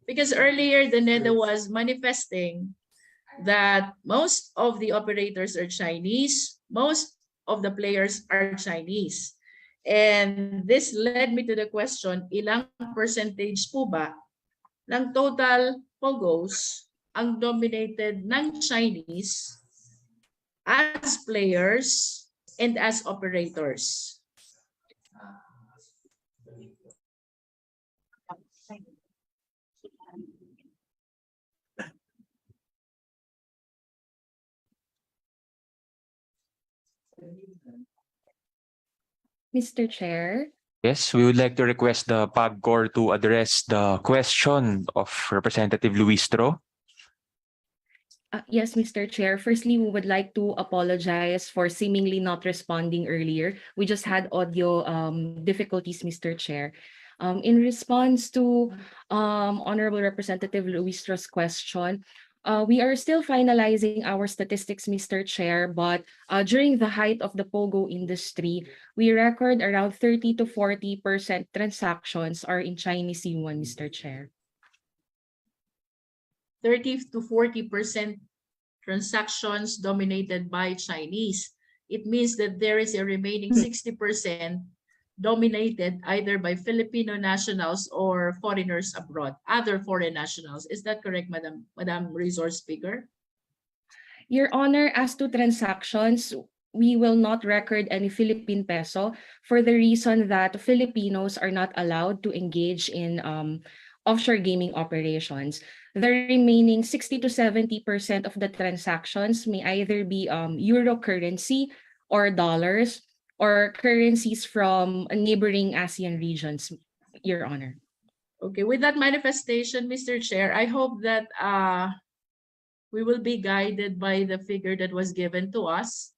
Because earlier the NEDA was manifesting that most of the operators are Chinese, most of the players are Chinese. And this led me to the question, ilang percentage po ba ng total POGOs ang dominated ng Chinese as players and as operators? Mr. Chair. Yes, we would like to request the PAGCOR to address the question of Representative Luistro. Yes, Mr. Chair. Firstly, we would like to apologize for seemingly not responding earlier. We just had audio difficulties, Mr. Chair. In response to Honorable Representative Luistro's question, we are still finalizing our statistics, Mr. Chair, but during the height of the POGO industry, we record around 30 to 40% transactions are in Chinese yuan, Mr. Chair. 30 to 40% transactions dominated by Chinese. It means that there is a remaining 60% dominated either by Filipino nationals or foreigners abroad, other foreign nationals. Is that correct, Madam Resource Speaker? Your Honor, as to transactions, we will not record any Philippine peso for the reason that Filipinos are not allowed to engage in offshore gaming operations. The remaining 60 to 70% of the transactions may either be euro currency or dollars or currencies from neighboring ASEAN regions, Your Honor. Okay, with that manifestation, Mr. Chair, I hope that we will be guided by the figure that was given to us.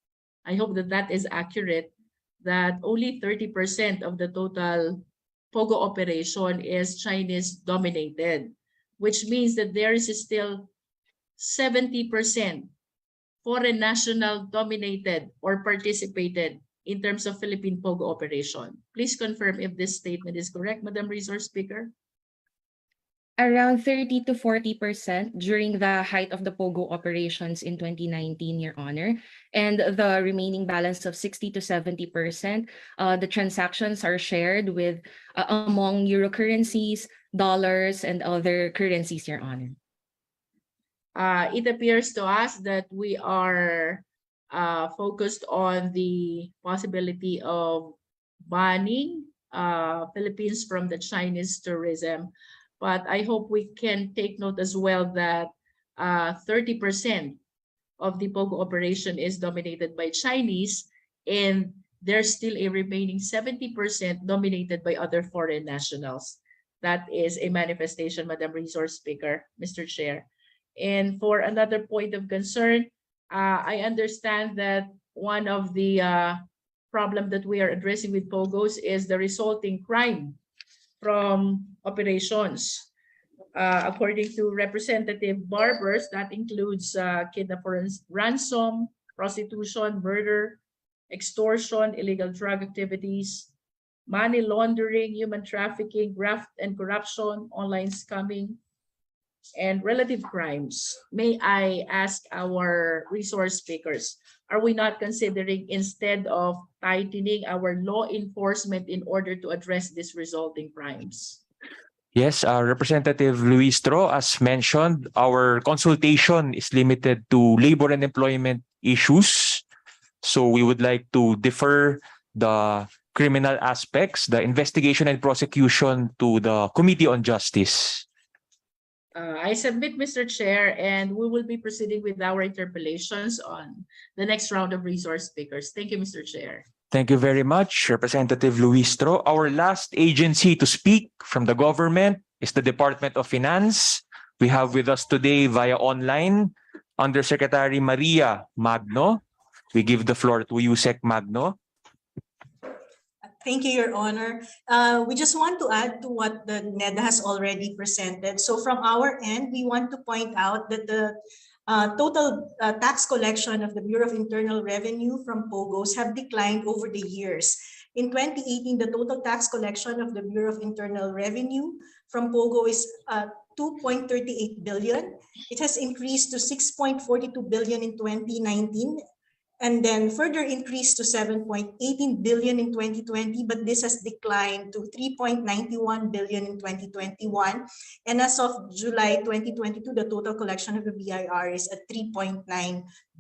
I hope that that is accurate, that only 30% of the total POGO operation is Chinese dominated, which means that there is still 70% foreign national dominated or participated in terms of Philippine POGO operation. Please confirm if this statement is correct, Madam Resource Speaker. Around 30 to 40% during the height of the POGO operations in 2019, Your Honor. And the remaining balance of 60 to 70%, the transactions are shared with among euro currencies, dollars, and other currencies, Your Honor. It appears to us that we are focused on the possibility of banning Philippines from the Chinese tourism. But I hope we can take note as well that 30% of the POGO operation is dominated by Chinese, and there's still a remaining 70% dominated by other foreign nationals. That is a manifestation, Madam Resource Speaker, Mr. Chair. And for another point of concern, I understand that one of the problem that we are addressing with POGOs is the resulting crime from operations. According to Representative Barbers, that includes kidnap for ransom, prostitution, murder, extortion, illegal drug activities, money laundering, human trafficking, graft and corruption, online scamming, and relative crimes. May I ask our resource speakers, are we not considering, instead of tightening our law enforcement in order to address these resulting crimes? Yes, Representative Luistro, as mentioned, our consultation is limited to labor and employment issues. So we would like to defer the criminal aspects, the investigation and prosecution, to the Committee on Justice. I submit, Mr. Chair, and we will be proceeding with our interpellations on the next round of resource speakers. Thank you, Mr. Chair. Thank you very much, Representative Luistro. Our last agency to speak from the government is the Department of Finance. We have with us today via online Undersecretary Maria Magno. We give the floor to you, Sec Magno. Thank you, Your Honor. We just want to add to what the NEDA has already presented. So from our end, we want to point out that the total tax collection of the Bureau of Internal Revenue from POGOs have declined over the years. In 2018, the total tax collection of the Bureau of Internal Revenue from POGO is 2.38 billion. It has increased to 6.42 billion in 2019. And then further increased to 7.18 billion in 2020, but this has declined to 3.91 billion in 2021. And as of July 2022, the total collection of the BIR is at 3.9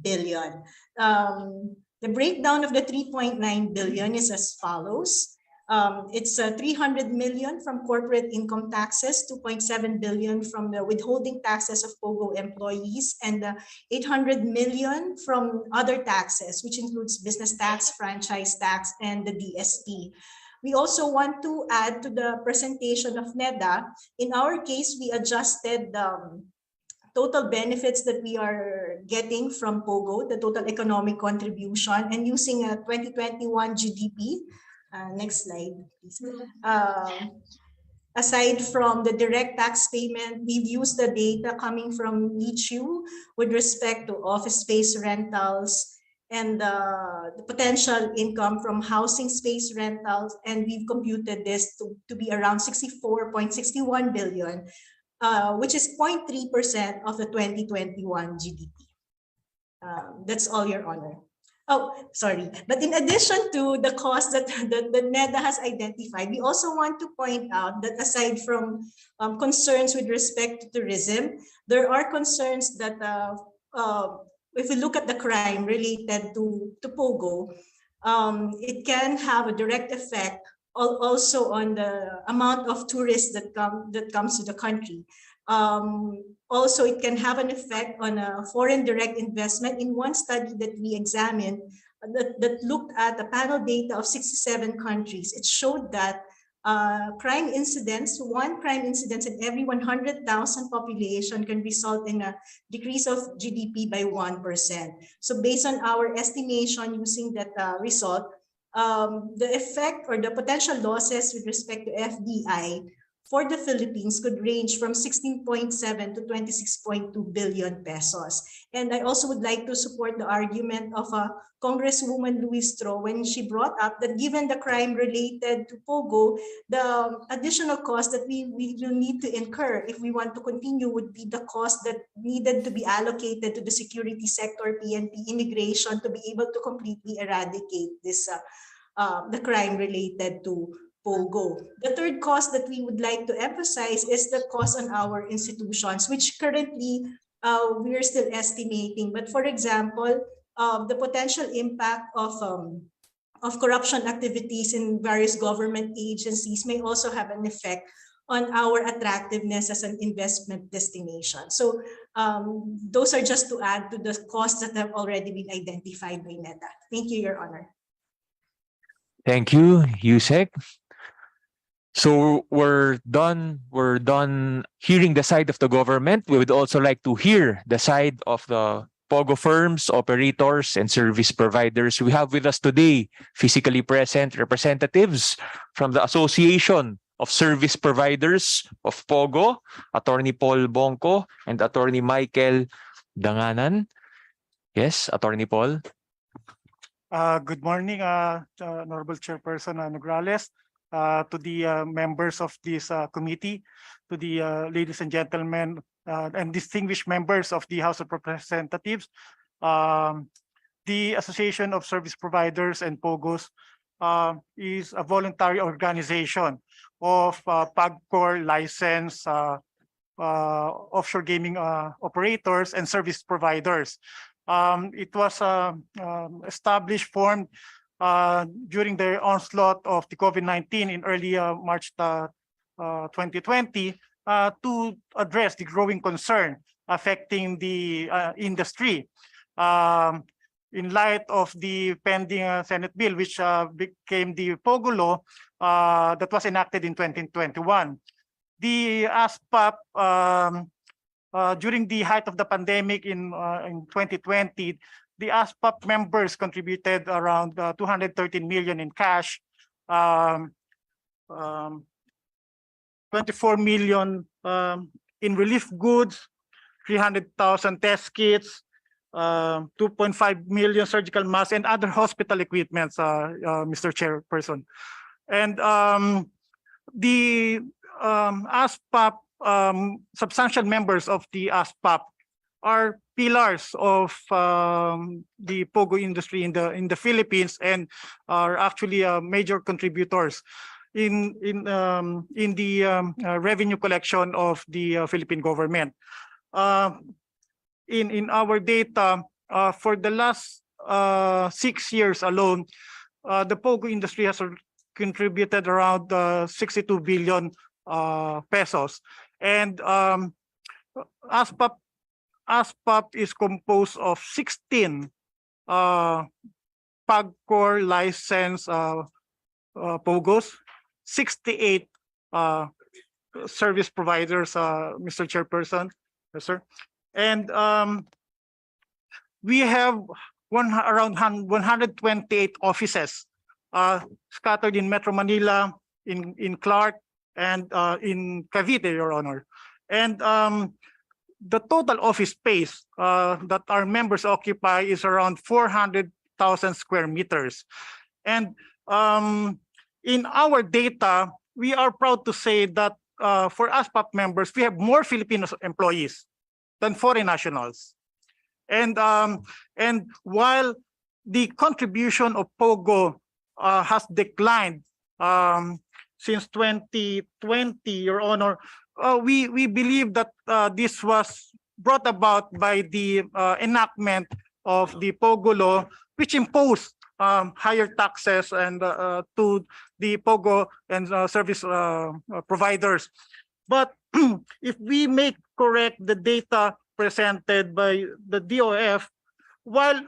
billion. The breakdown of the 3.9 billion is as follows. It's 300 million from corporate income taxes, 2.7 billion from the withholding taxes of POGO employees, and 800 million from other taxes, which includes business tax, franchise tax, and the DST. We also want to add to the presentation of NEDA. In our case, we adjusted the total benefits that we are getting from POGO, the total economic contribution, and using a 2021 GDP. Next slide, please. Aside from the direct tax payment, we've used the data coming from LICHU with respect to office space rentals and the potential income from housing space rentals, and we've computed this to be around 64.61 billion, which is 0.3% of the 2021 GDP. That's all, Your Honor. Oh, sorry. But in addition to the cost that the NEDA has identified, we also want to point out that aside from concerns with respect to tourism, there are concerns that if we look at the crime related to POGO, it can have a direct effect also on the amount of tourists that comes to the country. Also, it can have an effect on a foreign direct investment. In one study that we examined that looked at the panel data of 67 countries, it showed that crime incidents, one crime incident in every 100,000 population can result in a decrease of GDP by 1%. So based on our estimation using that result, the effect or the potential losses with respect to FDI for the Philippines could range from 16.7 to 26.2 billion pesos. And I also would like to support the argument of Congresswoman Luis Tro when she brought up that given the crime related to POGO, the additional cost that we will need to incur if we want to continue would be the cost that needed to be allocated to the security sector, PNP, immigration, to be able to completely eradicate this the crime related to POGO. The third cost that we would like to emphasize is the cost on our institutions, which currently we are still estimating. But for example, the potential impact of corruption activities in various government agencies may also have an effect on our attractiveness as an investment destination. So those are just to add to the costs that have already been identified by NEDA. Thank you, Your Honor. Thank you, Yusek. So we're done hearing the side of the government. We would also like to hear the side of the POGO firms, operators, and service providers. We have with us today physically present representatives from the Association of Service Providers of POGO, Attorney Paul Bongco and Attorney Michael Danganan. Yes, Attorney Paul. Good morning, Honorable Chairperson Nograles, to the members of this committee, to the ladies and gentlemen and distinguished members of the House of Representatives. The Association of Service Providers and POGOs is a voluntary organization of PAGCOR licensed offshore gaming operators and service providers. It was established, formed during the onslaught of the COVID-19 in early March 2020 to address the growing concern affecting the industry. In light of the pending Senate bill, which became the POGO law that was enacted in 2021. The ASPAP, during the height of the pandemic in 2020, the ASPAP members contributed around 213 million in cash, 24 million in relief goods, 300,000 test kits, 2.5 million surgical masks, and other hospital equipments, Mr. Chairperson. And the ASPAP, substantial members of the ASPAP are pillars of the POGO industry in the Philippines and are actually major contributors in the revenue collection of the Philippine government. In our data, for the last 6 years alone, the POGO industry has contributed around 62 billion pesos. And ASPAP is composed of 16 PAGCOR licensed POGOs, 68 service providers, Mr. Chairperson. Yes, sir. And we have around 128 offices scattered in Metro Manila, in Clark, and in Cavite, Your Honor. And the total office space that our members occupy is around 400,000 square meters. And in our data, we are proud to say that for ASPAP members, we have more Filipino employees than foreign nationals. And while the contribution of POGO has declined since 2020, Your Honor, we believe that this was brought about by the enactment of the POGO law, which imposed higher taxes and to the POGO and service providers. But if we make correct the data presented by the DOF, while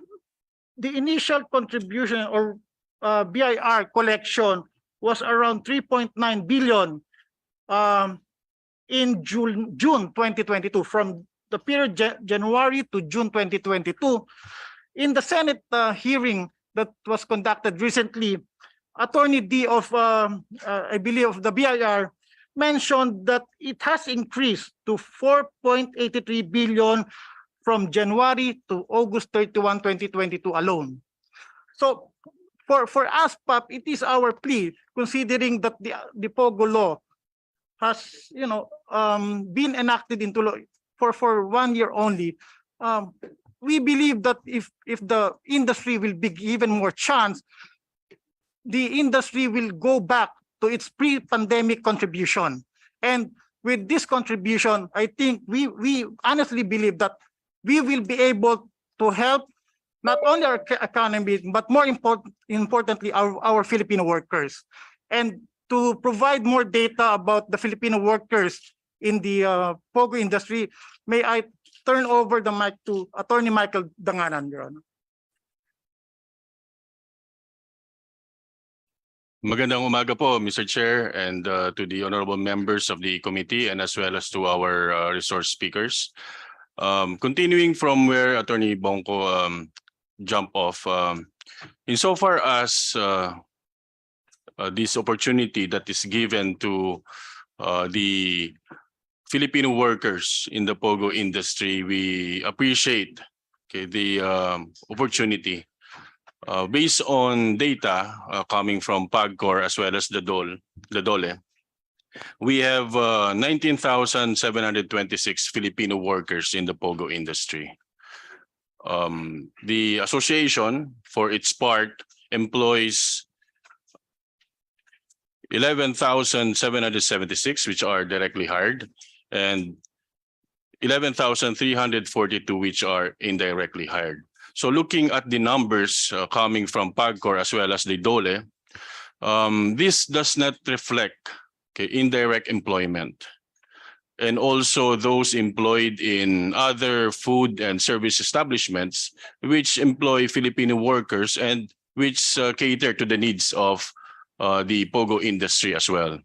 the initial contribution or BIR collection was around 3.9 billion in June 2022, from the period January to June 2022. In the Senate hearing that was conducted recently, Attorney D of, I believe, of the BIR mentioned that it has increased to 4.83 billion from January to August 31, 2022 alone. So for us, PAP, it is our plea, considering that the POGO law has, been enacted into law for 1 year only. We believe that if the industry will be given more chance, the industry will go back to its pre-pandemic contribution. And with this contribution, I think we honestly believe that we will be able to help not only our economy, but more importantly, our Filipino workers. And to provide more data about the Filipino workers in the POGO industry, may I turn over the mic to Attorney Michael Danganan, Your Honor. Magandang umaga po, Mr. Chair, and to the honorable members of the committee, and as well as to our resource speakers. Continuing from where Attorney Bongko jumped off, insofar as this opportunity that is given to the Filipino workers in the POGO industry, we appreciate the opportunity. Based on data coming from PAGCOR as well as the DOLE, we have 19,726 Filipino workers in the POGO industry. The association, for its part, employs 11,776, which are directly hired, and 11,342, which are indirectly hired. So looking at the numbers coming from PAGCOR as well as the DOLE, this does not reflect indirect employment, and also those employed in other food and service establishments which employ Filipino workers and which cater to the needs of the POGO industry as well.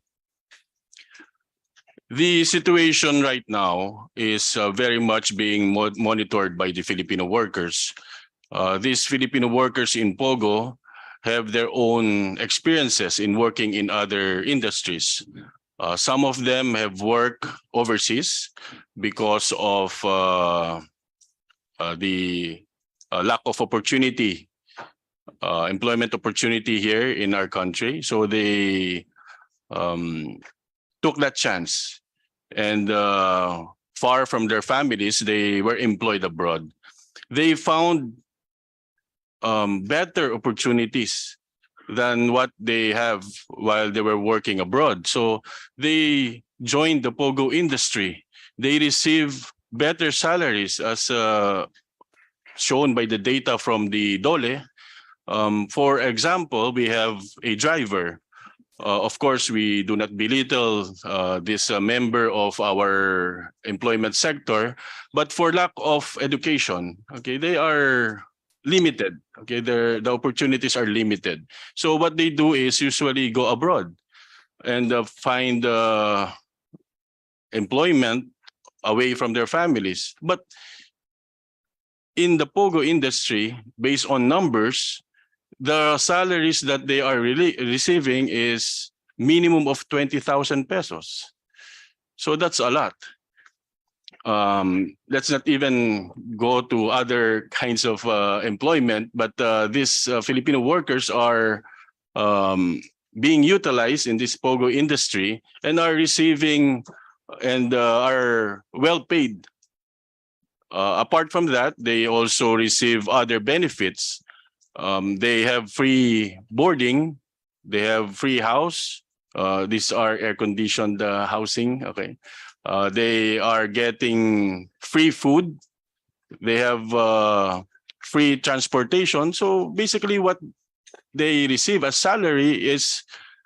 The situation right now is very much being monitored by the Filipino workers. These Filipino workers in POGO have their own experiences in working in other industries. Some of them have worked overseas because of the lack of opportunity, employment opportunity here in our country. So they took that chance, and far from their families, they were employed abroad. They found better opportunities than what they have while they were working abroad. So they joined the POGO industry. They receive better salaries, as shown by the data from the DOLE. For example, we have a driver. Of course, we do not belittle this member of our employment sector, but for lack of education, they are limited. The opportunities are limited. So what they do is usually go abroad and find employment away from their families. But in the POGO industry, based on numbers, the salaries that they are really receiving is minimum of 20,000 pesos. So that's a lot. Let's not even go to other kinds of employment, but these Filipino workers are being utilized in this POGO industry and are receiving and are well paid. Apart from that, they also receive other benefits. They have free boarding, they have free house. These are air-conditioned housing. They are getting free food. They have free transportation. So basically what they receive as salary is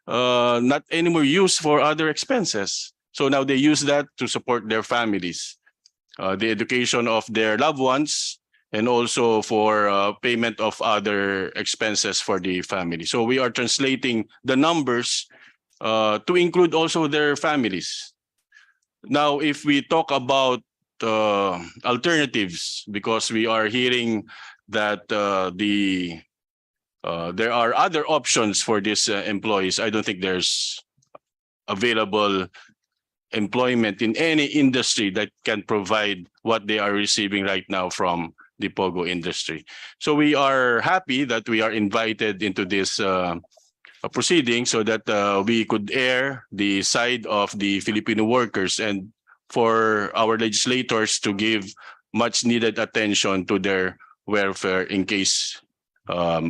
not anymore used for other expenses. So now they use that to support their families, the education of their loved ones, and also for payment of other expenses for the family. So we are translating the numbers to include also their families. Now, if we talk about alternatives, because we are hearing that there are other options for these employees, I don't think there's available employment in any industry that can provide what they are receiving right now from the POGO industry. So we are happy that we are invited into this proceeding so that we could air the side of the Filipino workers and for our legislators to give much needed attention to their welfare in case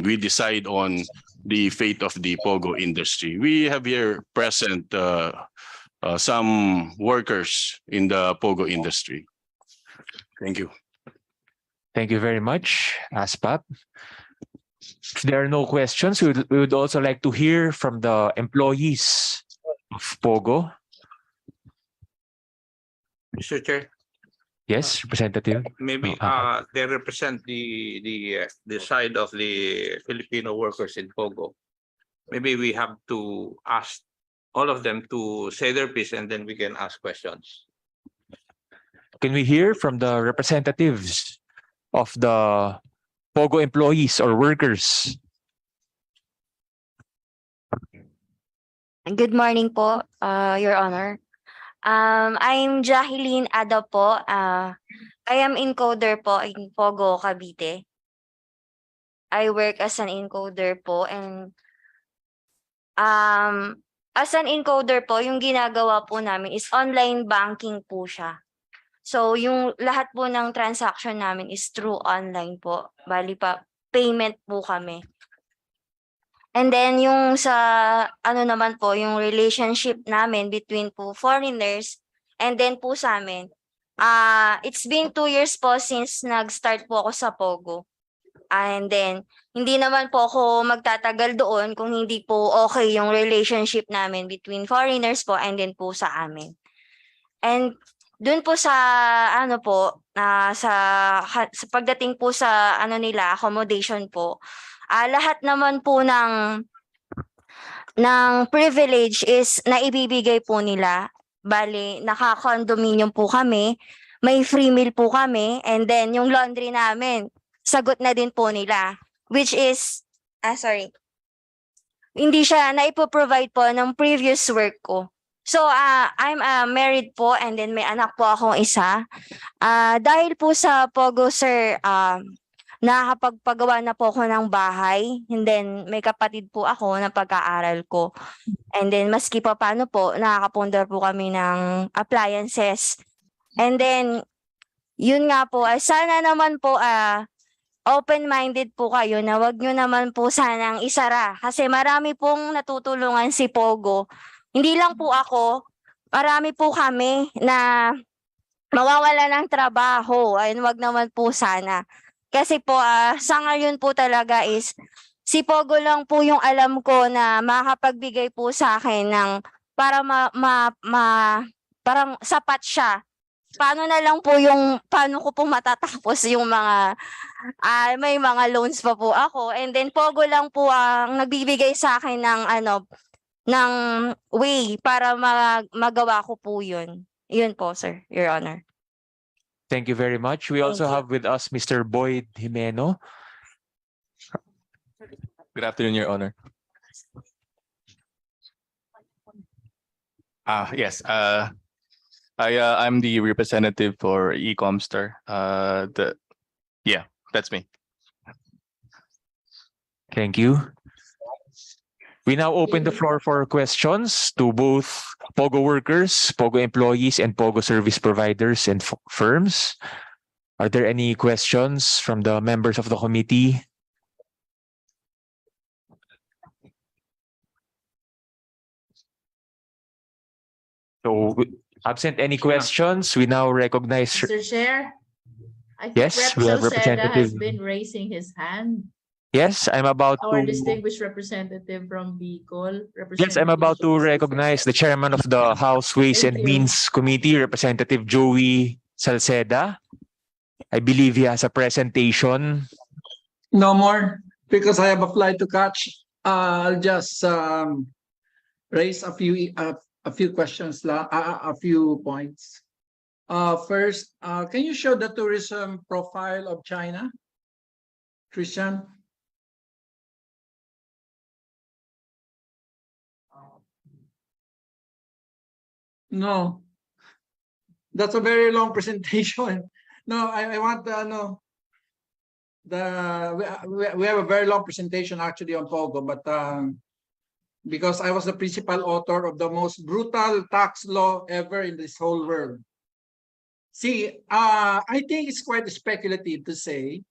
we decide on the fate of the POGO industry. We have here present some workers in the POGO industry. Thank you. Thank you very much, ASPAP. If there are no questions, we would also like to hear from the employees of POGO. Mr. Chair, Yes, Representative. maybe they represent the side of the Filipino workers in POGO. Maybe we have to ask all of them to say their piece and then we can ask questions. Can we hear from the representatives of the POGO employees or workers? Good morning po, Your Honor. I'm Jacqueline Ada po. I am encoder po in POGO Cavite. I work as an encoder po and as an encoder po, yung ginagawa po namin is online banking po siya. So yung lahat po ng transaction namin is through online po. Bali pa, payment po kami. And then yung sa ano naman po, yung relationship namin between po foreigners and then po sa amin. It's been 2 years po since nag-start po ako sa POGO. And then hindi naman po ako magtatagal doon kung hindi po okay yung relationship namin between foreigners po and then po sa amin. And doon po sa ano po, sa pagdating po sa ano nila, accommodation po, lahat naman po ng privilege is naibibigay po nila. Bali, naka-condominium po kami, may free meal po kami, and then yung laundry namin, sagot na din po nila. Which is, hindi siya naipoprovide po ng previous work ko. So, I'm married po and then may anak po akong isa. Dahil po sa POGO, sir, nakakapagpagawa na po ako ng bahay. And then, may kapatid po ako na pag-aaral ko. And then, maski pa paano po, nakakapundar po kami ng appliances. And then, yun nga po, sana naman po, open-minded po kayo na wag nyo naman po sanang isara. Kasi marami pong natutulungan si POGO. Hindi lang po ako, marami po kami na mawawala ng trabaho. Ayun, wag naman po sana. Kasi po, sa ngayon po talaga is, si POGO lang po yung alam ko na makapagbigay po sa akin ng para parang sapat siya. Paano na lang po paano ko po matatapos yung mga, may mga loans pa po ako. And then POGO lang po ang nagbibigay sa akin ng way para magawa ko po yun. Yun po, sir, Your Honor. Thank you very much. We also have with us Mr. Boyd Jimeno. Good afternoon, Your Honor. Yes. I'm the representative for Ecomstar. That's me. Thank you. We now open the floor for questions to both POGO workers, POGO employees, and POGO service providers and firms. Are there any questions from the members of the committee? So, absent any questions, we now recognize. Mr. Chair, I think Yes, we have Rep. Salceda has representative. been raising his hand. Yes, I'm about Our to. distinguished representative from Bicol. Yes, I'm about to recognize the chairman of the House Ways and Thank you. Means Committee, Representative Joey Salceda. I believe he has a presentation. No more, because I have a flight to catch. I'll just raise a few questions, a few points. First, can you show the tourism profile of China, Christian? No, that's a very long presentation. No, I want no. We have a very long presentation actually on POGO, but because I was the principal author of the most brutal tax law ever in this whole world. See, I think it's quite speculative to say,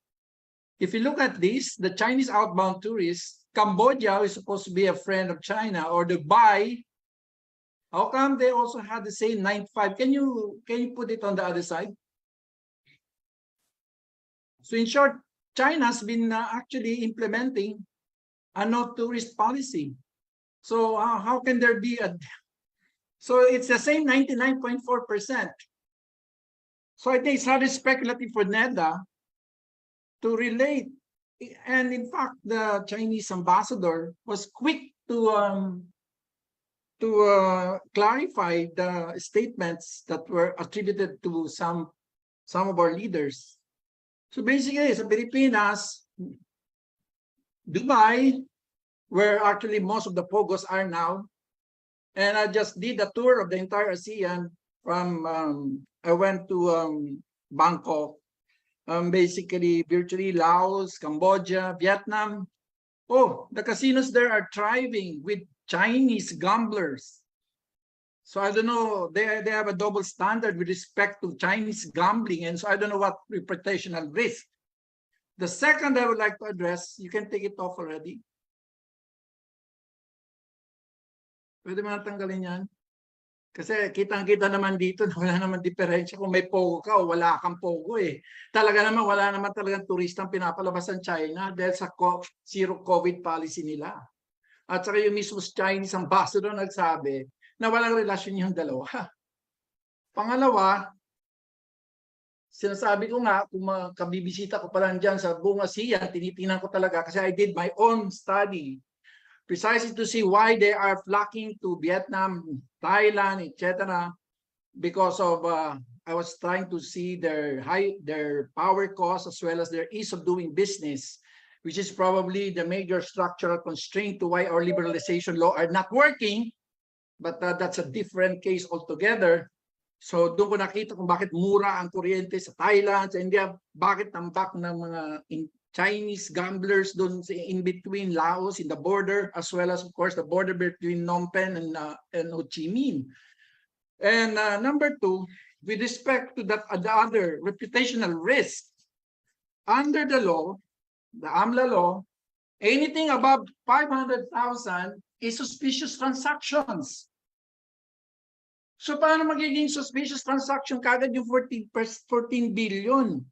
if you look at this, the Chinese outbound tourists, Cambodia is supposed to be a friend of China, or Dubai. How come they also had the same 95? Can you put it on the other side? So in short, China's been actually implementing a no tourist policy. So how can there be a? So it's the same 99.4%. So I think it's highly speculative for NEDA to relate. And in fact, the Chinese ambassador was quick to clarify the statements that were attributed to some of our leaders. So basically, sa Pilipinas, Dubai, where actually most of the POGOs are now, and I just did a tour of the entire ASEAN from, I went to Bangkok, basically virtually Laos, Cambodia, Vietnam. Oh, the casinos there are thriving with Chinese gamblers. So I don't know, they have a double standard with respect to Chinese gambling, and so I don't know what reputational risk. The second I would like to address, you can take it off already. Pwede mo natanggalin yan? Kasi kitang-kita naman dito na wala naman diferensya kung may POGO ka o wala kang POGO eh. Talaga naman wala naman talagang turistang pinapalabas ng China dahil sa zero COVID policy nila. At saka yung mismo Chinese ambassador nagsabi na walang relasyon yung dalawa. Pangalawa, sinasabi ko nga, kung kabibisita ko pa lang dyan sa buong ASEAN, tinitingnan ko talaga kasi I did my own study precisely to see why they are flocking to Vietnam, Thailand, etc. Because of I was trying to see their power cost as well as their ease of doing business, which is probably the major structural constraint to why our liberalization law are not working. But that's a different case altogether. So doon ko nakita kung bakit mura ang kuryente sa Thailand, sa India, bakit tambak ng mga Chinese gamblers doon in between Laos in the border, as well as of course the border between Phnom Penh and Ho Chi Minh. And number two, with respect to that the other reputational risk, under the law, the AMLA law, anything above 500,000 is suspicious transactions. So paano magiging suspicious transaction kagad yung 14 billion?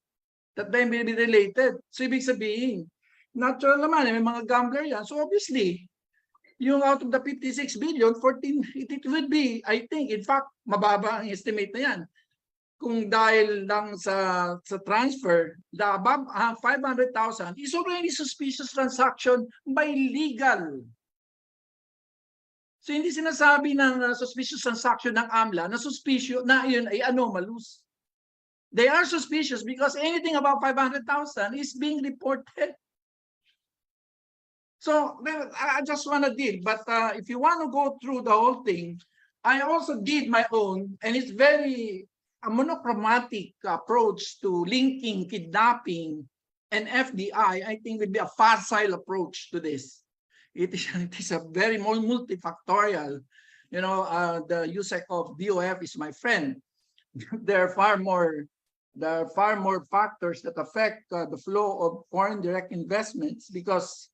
That they may be related. So ibig sabihin, natural naman, may mga gambler yan. So obviously, yung out of the 56 billion, 14, it would be, I think, in fact, mababa ang estimate na yan. Kung dahil lang sa transfer, the above 500,000 is already suspicious transaction by legal. So hindi sinasabi ng suspicious transaction ng AMLA na suspicious na yun ay anomalous. They are suspicious because anything above 500,000 is being reported. So I just want to deal, but if you want to go through the whole thing, I also did my own, and it's very a monochromatic approach to linking kidnapping and FDI. I think would be a facile approach to this. It is a very multifactorial. You know, the USEC of DOF is my friend. There are far more factors that affect the flow of foreign direct investments because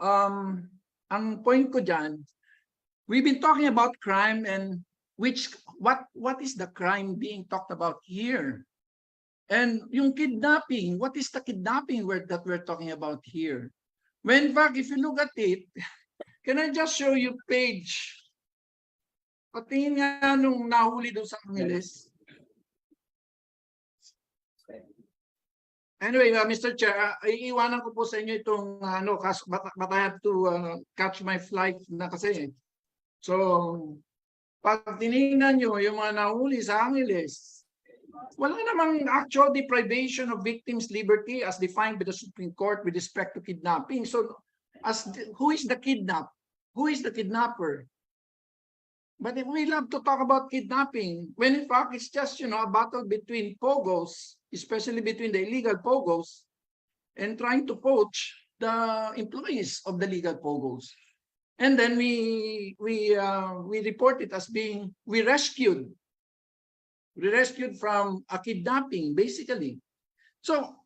ang point ko dyan, we've been talking about crime and what is the crime being talked about here? And yung kidnapping, what is the kidnapping that we're talking about here? When in fact, if you look at it, can I just show you page? Patingin nga nung nahuli doon sa Angeles. Anyway, Mr. Chair, iiwanan ko po sa inyo itong but I have to catch my flight na kasi. So, pag tinignan nyo yung mga nahuli sa Angeles, wala namang actual deprivation of victims' liberty as defined by the Supreme Court with respect to kidnapping. So, who is the kidnap? Who is the kidnapper? But if we love to talk about kidnapping, when in fact it's just, a battle between POGOs, especially between the illegal POGOs, and trying to poach the employees of the legal POGOs. And then we report it as being, we rescued from a kidnapping, basically. So,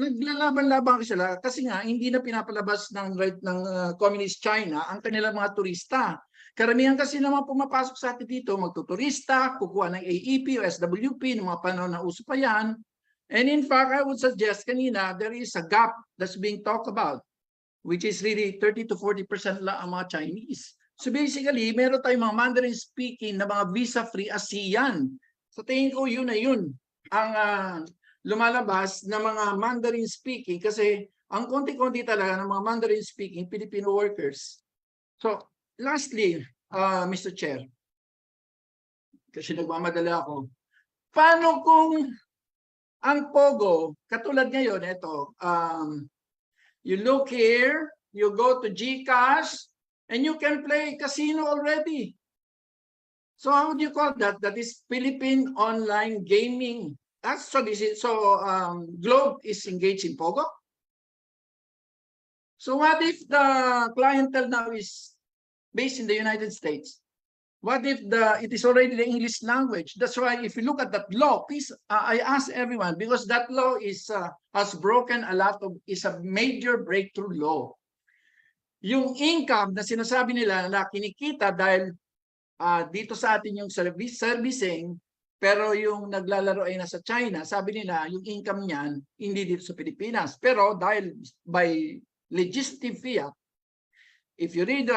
naglalaban-laban sila kasi nga hindi na pinapalabas ng right ng Communist China ang kanilang mga turista. Karamihan kasi naman pumapasok sa atin dito, magtuturista, kukuha ng AEP o SWP, ng mga panahon na uso pa yan. And in fact, I would suggest kanina, there is a gap that's being talked about, which is really 30 to 40% lang ang mga Chinese. So basically, meron tayong mga Mandarin speaking na mga visa-free ASEAN. So tingin ko yun na yun ang lumalabas na mga Mandarin speaking kasi ang konti-konti talaga ng mga Mandarin speaking Filipino workers. So lastly, Mr. Chair, kasi nagmamadala ako, paano kung ang POGO, katulad ngayon, ito, you look here, you go to GCash, and you can play casino already. So how do you call that? That is Philippine online gaming. That's so this is so Globe is engaged in POGO. So what if the clientele now is based in the United States? What if it is already the English language? That's why if you look at that law, please, I ask everyone, because that law has broken a lot of, is a major breakthrough law. Yung income na sinasabi nila na kinikita dahil dito sa atin yung servicing, pero yung naglalaro ay nasa China, sabi nila yung income niyan hindi dito sa Pilipinas. Pero dahil by legislative fiat, if you read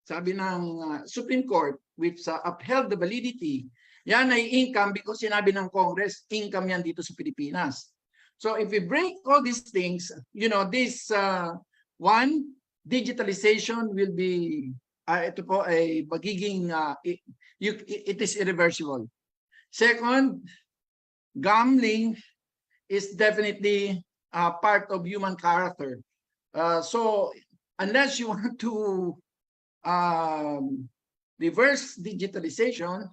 sabi ng Supreme Court, which upheld the validity, yan ay income because sinabi ng Congress, income yan dito sa Pilipinas. So if we break all these things, this one, digitalization will be, ito po ay magiging, it is irreversible. Second, gambling is definitely part of human character. So unless you want to reverse digitalization,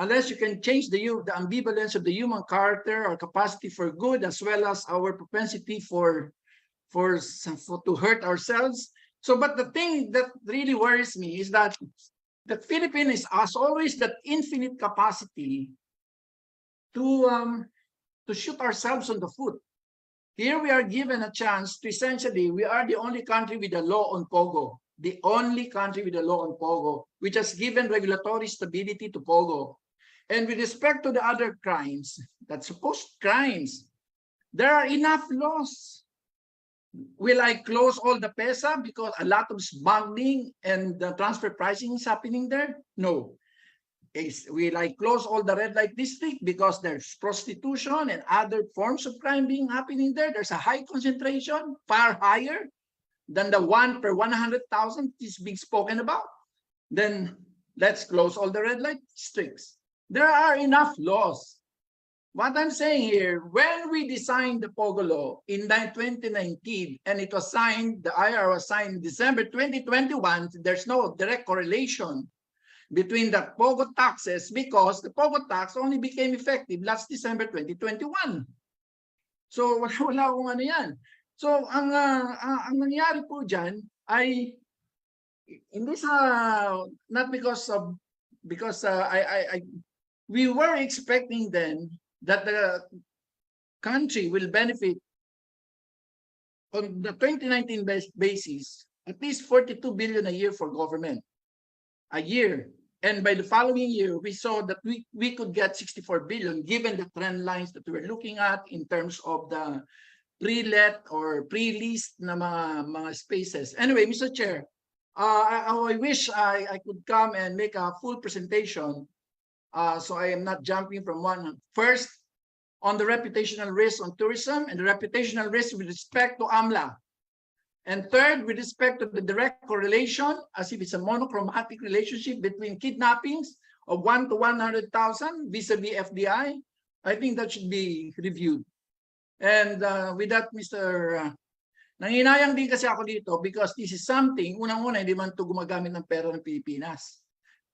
unless you can change the ambivalence of the human character or capacity for good, as well as our propensity to hurt ourselves. So, but the thing that really worries me is that the Philippines has always that infinite capacity to shoot ourselves on the foot. Here we are given a chance to essentially, we are the only country with a law on POGO. The only country with a law on POGO, which has given regulatory stability to POGO. And with respect to the other crimes, that supposed crimes, there are enough laws. Will I close all the PESA because a lot of smuggling and the transfer pricing is happening there? No. Will I close all the red light district because there's prostitution and other forms of crime being happening there? There's a high concentration, far higher than the 1 per 100,000 is being spoken about. Then let's close all the red light districts. There are enough laws. What I'm saying here, when we designed the POGO law in 2019, and it was signed, the IR was signed in December 2021, there's no direct correlation between the POGO taxes because the POGO tax only became effective last December 2021. So wala akong ano yan. So ang nangyari po diyan ay hindi not because we were expecting then that the country will benefit on the 2019 basis at least 42 billion a year for government a year, and by the following year we saw that we could get 64 billion given the trend lines that we're looking at in terms of the pre-let or pre-leased na mga spaces. Anyway, Mr. Chair, I wish I could come and make a full presentation. So I am not jumping from one. First, on the reputational risk on tourism and the reputational risk with respect to AMLA. And third, with respect to the direct correlation, as if it's a monochromatic relationship between kidnappings of 1 to 100,000 vis-a-vis FDI, I think that should be reviewed. And with that, Mr. Nanginayang din kasi ako dito because this is something, unang-una, hindi man ito gumagamit ng pera ng Pilipinas.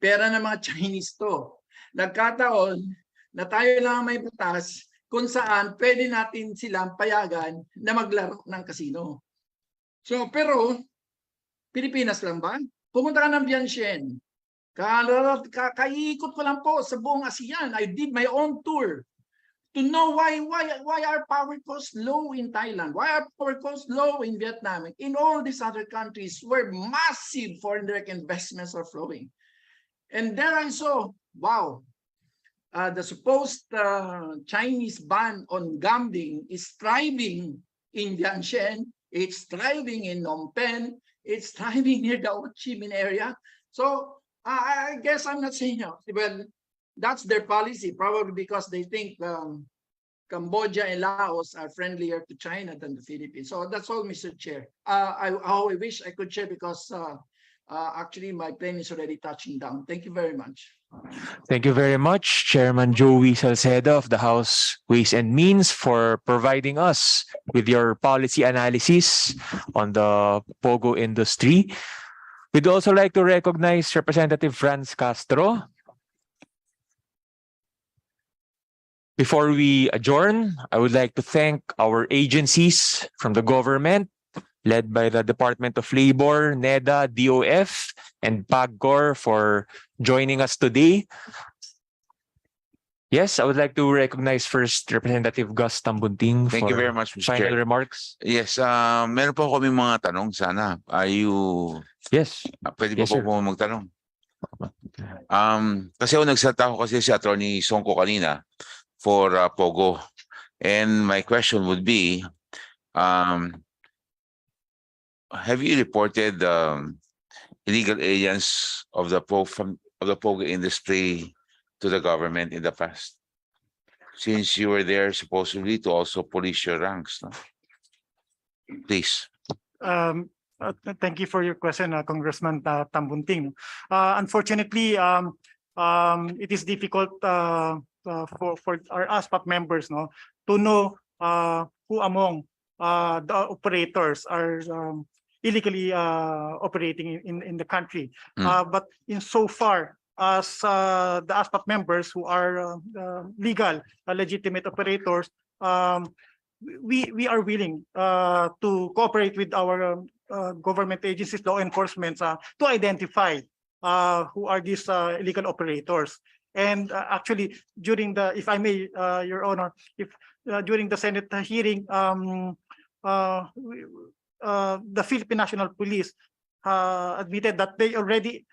Pera ng mga Chinese to. Nagkataon na tayo lang may batas kung saan pwede natin silang payagan na maglaro ng casino. So, pero, Pilipinas lang ba? Pumunta ka ng Vientiane. Kaikot ko lang po sa buong ASEAN. I did my own tour to know why are power costs low in Thailand? Why are power costs low in Vietnam? In all these other countries where massive foreign direct investments are flowing. And there I saw, wow, the supposed Chinese ban on gambling is thriving in Vientiane. It's thriving in Phnom Penh. It's thriving near the Ho Chi Minh area. So I guess I'm not saying, well, that's their policy, probably because they think Cambodia and Laos are friendlier to China than the Philippines. So that's all, Mr. Chair. I wish I could share because actually my plane is already touching down. Thank you very much. Thank you very much, Chairman Joey Salceda of the House Ways and Means, for providing us with your policy analysis on the POGO industry. We'd also like to recognize Representative Franz Castro. Before we adjourn, I would like to thank our agencies from the government, led by the Department of Labor, NEDA, DOF, and PAGCOR for joining us today. Yes, I would like to recognize first Representative Gus Tambunting. Thank you for very much, Mr. final Chair. remarks. Yes, meron po kami mga tanong sana. Are you... Yes. Pwede Yes, po sir. po magtanong? Kasi ako nagsalita ko kasi si Attorney Songko kanina for POGO. And my question would be, have you reported illegal aliens of the POGO industry to the government in the past? Since you were there supposedly to also police your ranks, no? Please. Thank you for your question, Congressman Tambunting. Unfortunately, it is difficult for our ASPAP members, no, to know who among the operators are illegally operating in the country. But in so far as the ASPAP members who are legal, legitimate operators, we are willing to cooperate with our government agencies, law enforcement, to identify who are these illegal operators. And actually, during the, if I may, Your Honor, if during the Senate hearing, the Philippine National Police admitted that they already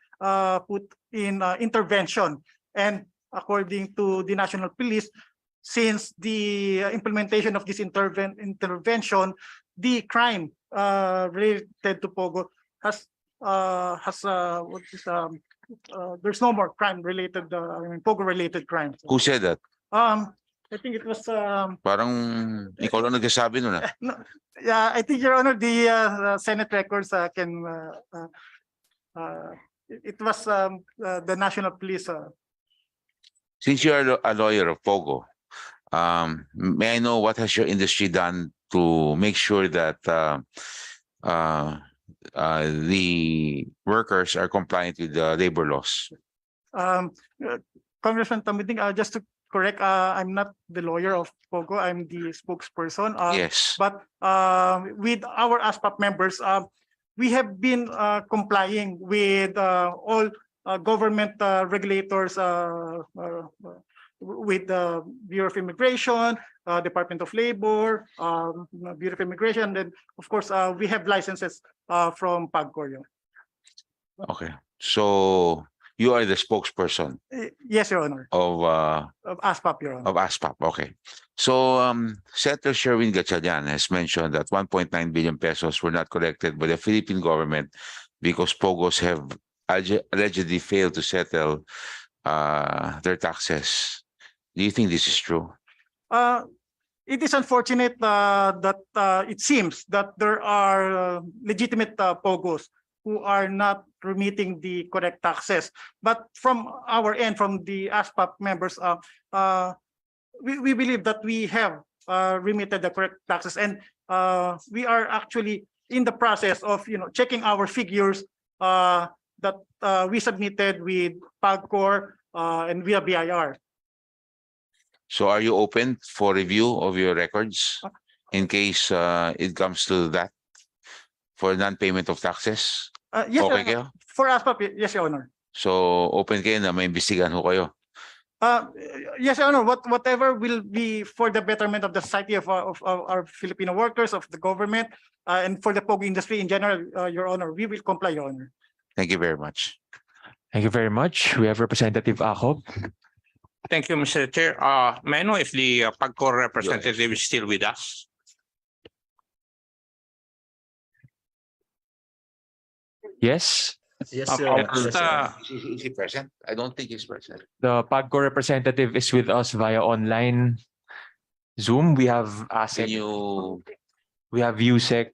put in intervention. And according to the National Police, since the implementation of this intervention, the crime related to POGO there's no more crime related, POGO related crimes. Who said that? I think it was Parang ikaw lang nagsasabi nun. no, yeah, I think, Your Honor, the Senate records can it was the National Police. Since you are a lawyer of POGO, may I know what has your industry done to make sure that the workers are compliant with the labor laws? Congressman Tambunting, just to correct, I'm not the lawyer of POGO, I'm the spokesperson. Yes. But with our ASPAP members, we have been complying with all government regulators, with the Bureau of Immigration, Department of Labor, Bureau of Immigration, and of course, we have licenses from PAGCOR. Okay. So you are the spokesperson Yes, Your Honor. of ASPAP, Your Honor. ASPAP. Okay. So Senator Sherwin Gatchalian has mentioned that 1.9 billion pesos were not collected by the Philippine government because POGOs have allegedly failed to settle their taxes. Do you think this is true? It is unfortunate that it seems that there are legitimate POGOs who are not remitting the correct taxes. But from our end, from the ASPAP members, we believe that we have remitted the correct taxes, and we are actually in the process of checking our figures that we submitted with PAGCOR and via BIR. So are you open for review of your records in case it comes to that for non-payment of taxes? Yes, Your Okay Honor. kayo? For ASPAP, yes, Your Honor. So open kayo na may imbestigahan ho kayo? Yes, Your Honor. Whatever will be for the betterment of the society of our Filipino workers, of the government, and for the POGO industry in general, Your Honor, we will comply, Your Honor. Thank you very much. Thank you very much. We have Representative Acob. Thank you, Mr. Chair. May I know if the PAGCOR representative is still with us? Yes, Yes, Is he present? I don't think he's present. the PAGCOR representative is with us via online Zoom. We have Can ASEC, you we have USEC.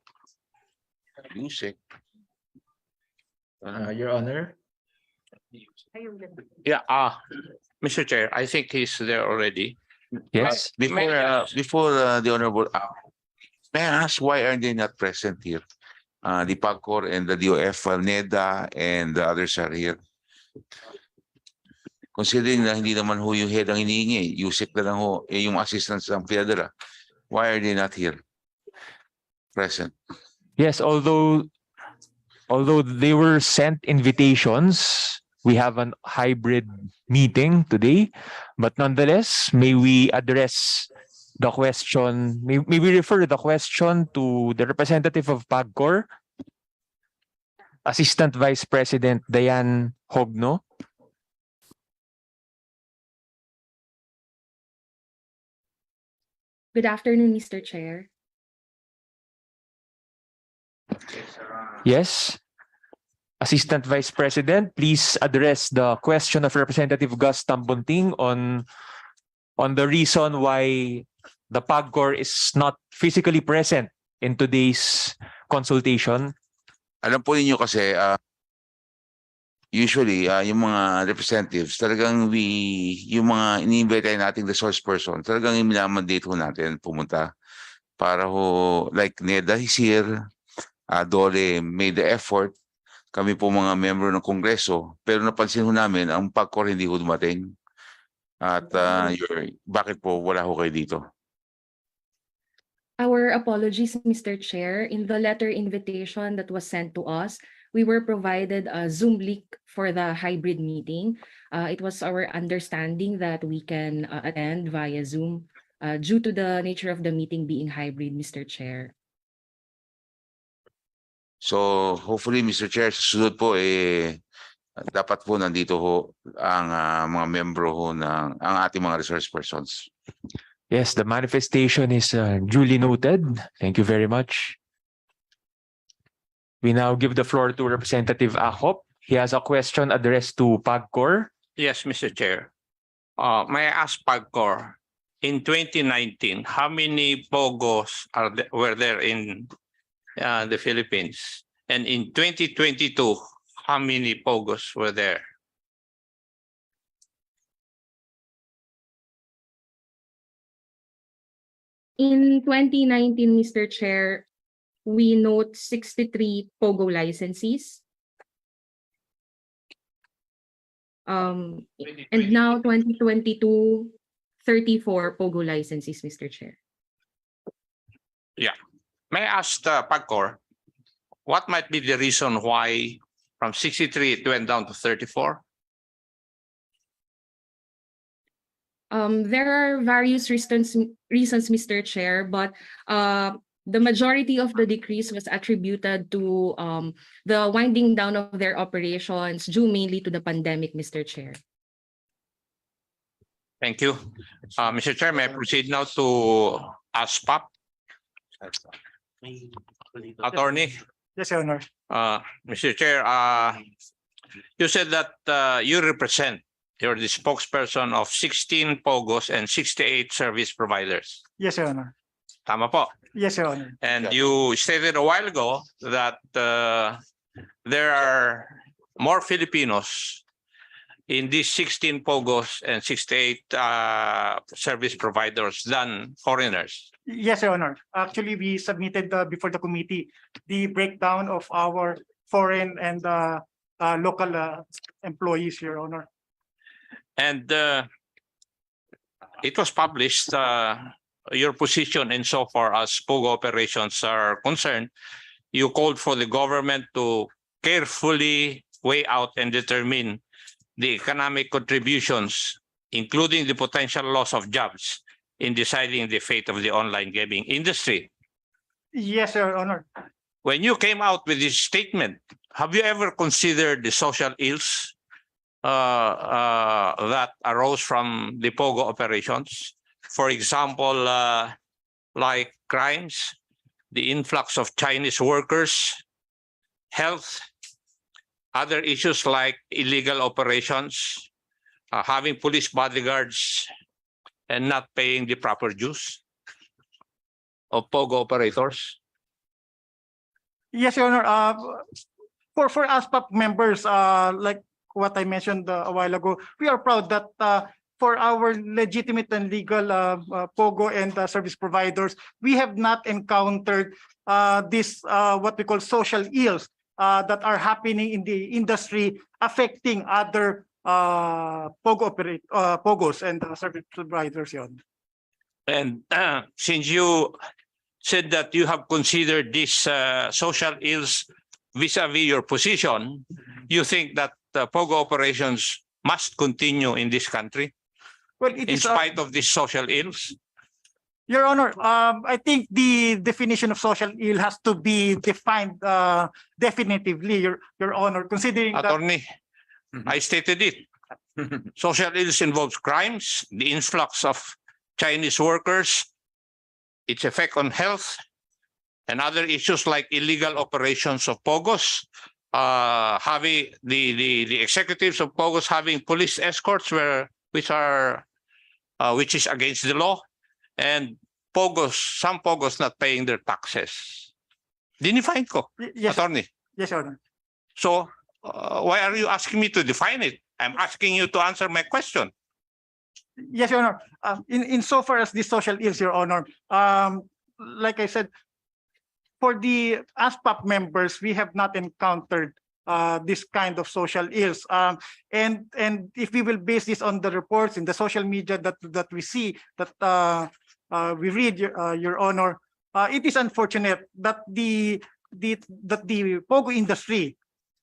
use it? Your Honor. Yeah, Mr. Chair, I think he's there already. Yes, Before the honorable, may I ask why are they not present here? The PAGCOR and the DOF, NEDA, and the others are here. Considering na hindi naman ho yung head ang hinihingi, USEC na lang ho, yung assistants ng PIADRA. Why are they not here? Present. yes. Although they were sent invitations, we have an hybrid meeting today. But nonetheless, may we address the question? May we refer the question to the representative of PAGCOR, Assistant Vice President Diane Hogno. Good afternoon, Mr. Chair. Yes. Assistant Vice President, please address the question of Representative Gus Tambunting on the reason why the PAGCOR is not physically present in today's consultation. Alam po ninyo kasi, usually, yung mga representatives, talagang yung mga ini-invite nating resource person, talagang minamandate ho natin pumunta para ho, like NEDA is here, Dole made the effort, kami po mga membro ng Kongreso, pero napansin ho namin, ang PAGCOR hindi ho dumating. At bakit po wala ho kayo dito? Our apologies, Mr. Chair. In the letter invitation that was sent to us, we were provided a Zoom link for the hybrid meeting. It was our understanding that we can attend via Zoom due to the nature of the meeting being hybrid, Mr. Chair. So hopefully, Mr. Chair, sa sunod po, dapat po nandito ho ang mga membro ho ng ang ating mga resource persons. Yes, the manifestation is duly noted. Thank you very much. We now give the floor to Representative Acop. He has a question addressed to PAGCOR. Yes, Mr. Chair. May I ask PAGCOR, in 2019, how many POGOs were there in the Philippines? And in 2022, how many POGOs were there? In 2019, Mr. Chair, we note 63 POGO licensees. And now 2022, 34 POGO licensees, Mr. Chair. Yeah. May I ask PAGCOR, what might be the reason why from 63 it went down to 34? There are various reasons, Mr. Chair, but the majority of the decrease was attributed to the winding down of their operations due mainly to the pandemic, Mr. Chair. Thank you. Mr. Chair, may I proceed now to ASPAP? Attorney. Yes, Your Honor. Mr. Chair, you said that you represent you're the spokesperson of 16 POGOs and 68 service providers. Yes, Your Honor. Tama po. Yes, Your Honor. And you stated a while ago that there are more Filipinos in these 16 POGOs and 68 service providers than foreigners. Yes, Your Honor. Actually, we submitted before the committee the breakdown of our foreign and local employees, Your Honor. And it was published, your position insofar as POGO operations are concerned. You called for the government to carefully weigh out and determine the economic contributions, including the potential loss of jobs, in deciding the fate of the online gaming industry. Yes, Your Honor. When you came out with this statement, have you ever considered the social ills that arose from the POGO operations? For example, like crimes, the influx of Chinese workers, health, other issues like illegal operations, having police bodyguards, and not paying the proper dues of POGO operators? Yes, Your Honor. For ASPAP members, like what I mentioned a while ago, we are proud that for our legitimate and legal POGO and service providers, we have not encountered this what we call social ills that are happening in the industry affecting other POGOs and service providers. Yon. And since you said that you have considered these social ills vis-a-vis your position, you think that POGO operations must continue in this country? Well, it in is, spite of these social ills? Your Honor, I think the definition of social ill has to be defined definitively, Your Honor, considering Attorney, I stated it. Social ills involves crimes, the influx of Chinese workers, its effect on health, and other issues like illegal operations of POGOs, having the executives of POGOs having police escorts which is against the law, and some POGOs not paying their taxes. Dinefine ko, Yes, Attorney. yes, Your Honor. So why are you asking me to define it? I'm asking you to answer my question. Yes, Your Honor. In so far as the social ills, Your Honor, like I said, for the ASPAP members, we have not encountered this kind of social ills. And if we will base this on the reports in the social media that we see, that we read, Your Honor, it is unfortunate that the POGO industry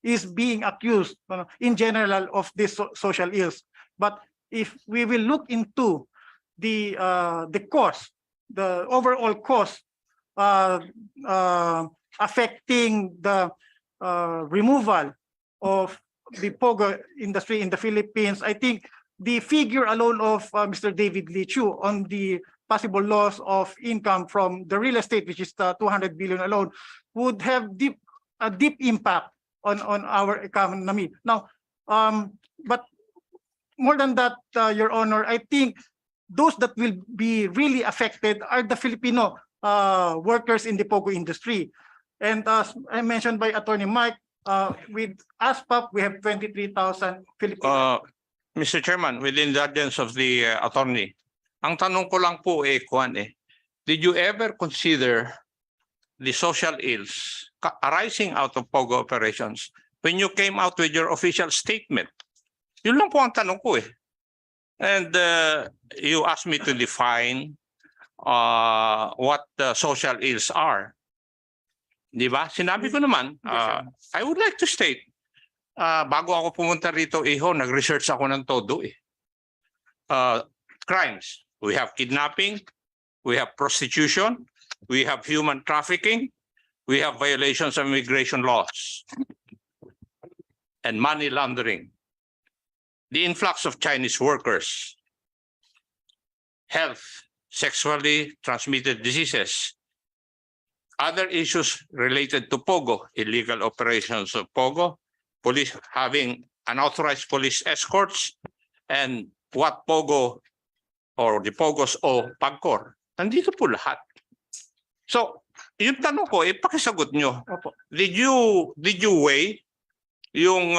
is being accused in general of this social ills. But if we will look into the cost, the overall cost affecting the removal of the POGO industry in the Philippines, I think the figure alone of Mr. David Lee Chu on the possible loss of income from the real estate, which is 200 billion alone, would have a deep impact on our economy. Now, but more than that, Your Honor, I think those that will be really affected are the Filipino workers in the POGO industry. And as I mentioned by Attorney Mike, with ASPAP, we have 23,000 Filipinos. Mr. Chairman, within the audience of the attorney, ang tanong ko lang po did you ever consider the social ills arising out of POGO operations when you came out with your official statement? Yun lang po ang tanong ko And you asked me to define what the social ills are. Di ba? Sinabi ko naman, I would like to state, bago ako pumunta rito, nag-research ako ng todo crimes. We have kidnapping, we have prostitution, we have human trafficking, we have violations of immigration laws, and money laundering. The influx of Chinese workers, health, sexually transmitted diseases, other issues related to POGO, illegal operations of POGO, police having unauthorized police escorts, and what POGO or the POGOs o PAGCOR. Nandito po lahat. So, yung tanong ko, pakisagot nyo. Opo. Did you weigh yung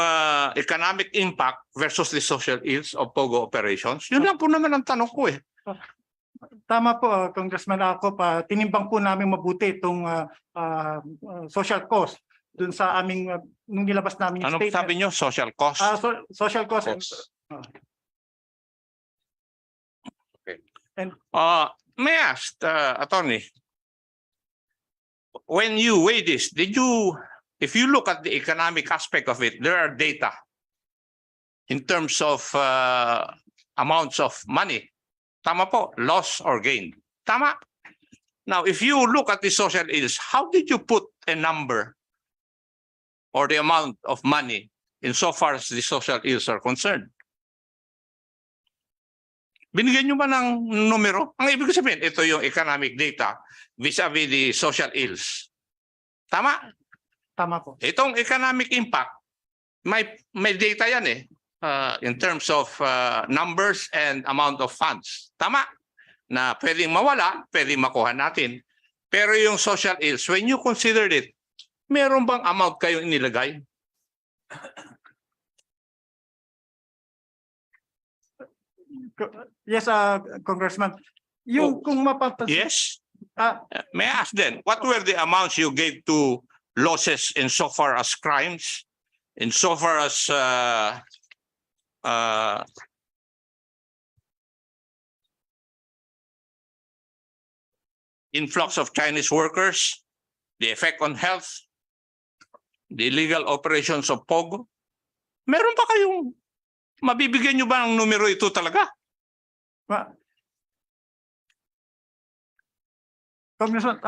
economic impact versus the social ills of POGO operations? Yun lang po naman ang tanong ko eh. Tama po, Congressman Akop, tinimbang po namin mabuti itong social cost dun sa aming nung nilabas namin yung Ano statement. sabi nyo? Social cost? Social cost. May I ask, Attorney, when you weigh this, if you look at the economic aspect of it, there are data in terms of amounts of money. Tama po, loss or gain. Tama. Now, if you look at the social ills, how did you put a number or the amount of money insofar as the social ills are concerned? Binigyan nyo ba ng numero? Ang ibig sabihin, ito yung economic data vis-a-vis the social ills. Tama? Tama po. Itong economic impact, may data yan eh. In terms of numbers and amount of funds. Tama? Na pwedeng mawala, pwedeng makuha natin. Pero yung social ills, when you considered it, meron bang amount kayong inilagay? Yes, Congressman. Yung kung mapapansin. Yes. May I ask then, what were the amounts you gave to losses insofar as crimes, insofar as influx of Chinese workers, the effect on health, the illegal operations of POGO? Meron ba kayong, mabibigyan nyo ba ng numero ito talaga? Congressman,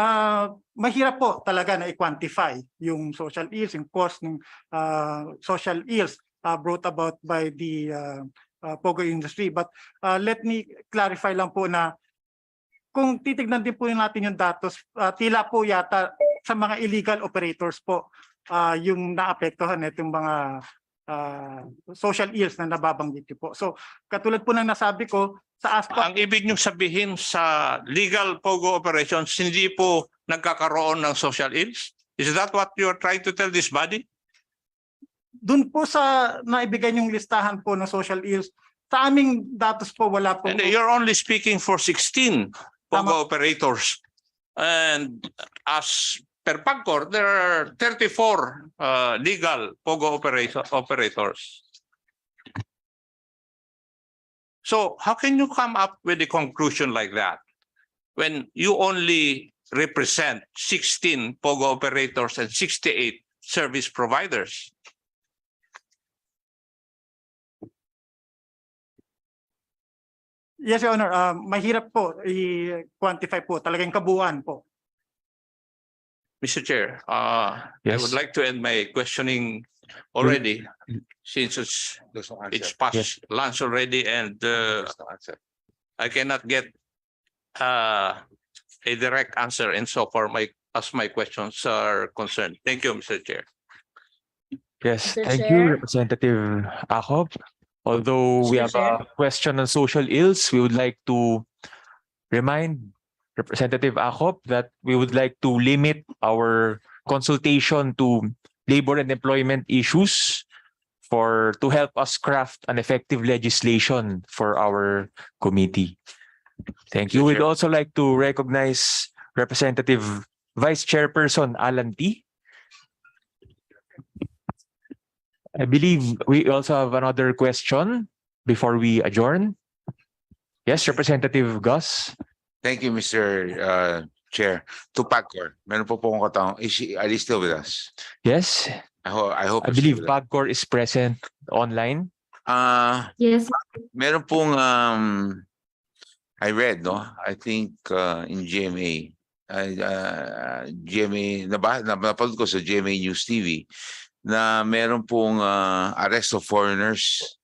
mahirap po talaga na i-quantify yung social ills, yung cost ng social ills brought about by the POGO industry. But let me clarify lang po na kung titignan din po natin yung datos, tila po yata sa mga illegal operators po yung naapektuhan itong mga social ills na nababanggit po. So katulad po ng nasabi ko, sa aspect... Ang ibig nyo sabihin sa legal POGO operations, hindi po nagkakaroon ng social ills? Is that what you are trying to tell this body? Doon po sa naibigay yung listahan po ng social ills, sa aming datos po wala po. And you're only speaking for 16 POGO operators. And as per PAGCOR, there are 34 legal POGO operators. So how can you come up with a conclusion like that when you only represent 16 POGO operators and 68 service providers? Yes, Your Honor. Mahirap po i-quantify po. Talagang kabuuan po. Mr. Chair, I would like to end my questioning already since it's past lunch already and I cannot get a direct answer insofar as my questions are concerned. Thank you, Mr. Chair. Yes, Mr. thank Chair. you, Representative Akop. Although we Mr. have Chair. a question on social ills, we would like to remind Representative Akop that we would like to limit our consultation to labor and employment issues to help us craft an effective legislation for our committee. Thank you. We'd also like to recognize Representative Vice Chairperson Alan T. I believe we also have another question before we adjourn. Yes, Representative Gus. Thank you, Mr. Chair. To PAGCOR, meron po akong katanong. Are you still with us? Yes, I hope I believe PAGCOR is present online. Yes. Meron pong I read, no? I think in GMA, napanood ko sa GMA News TV na meron pong arrest of foreigners.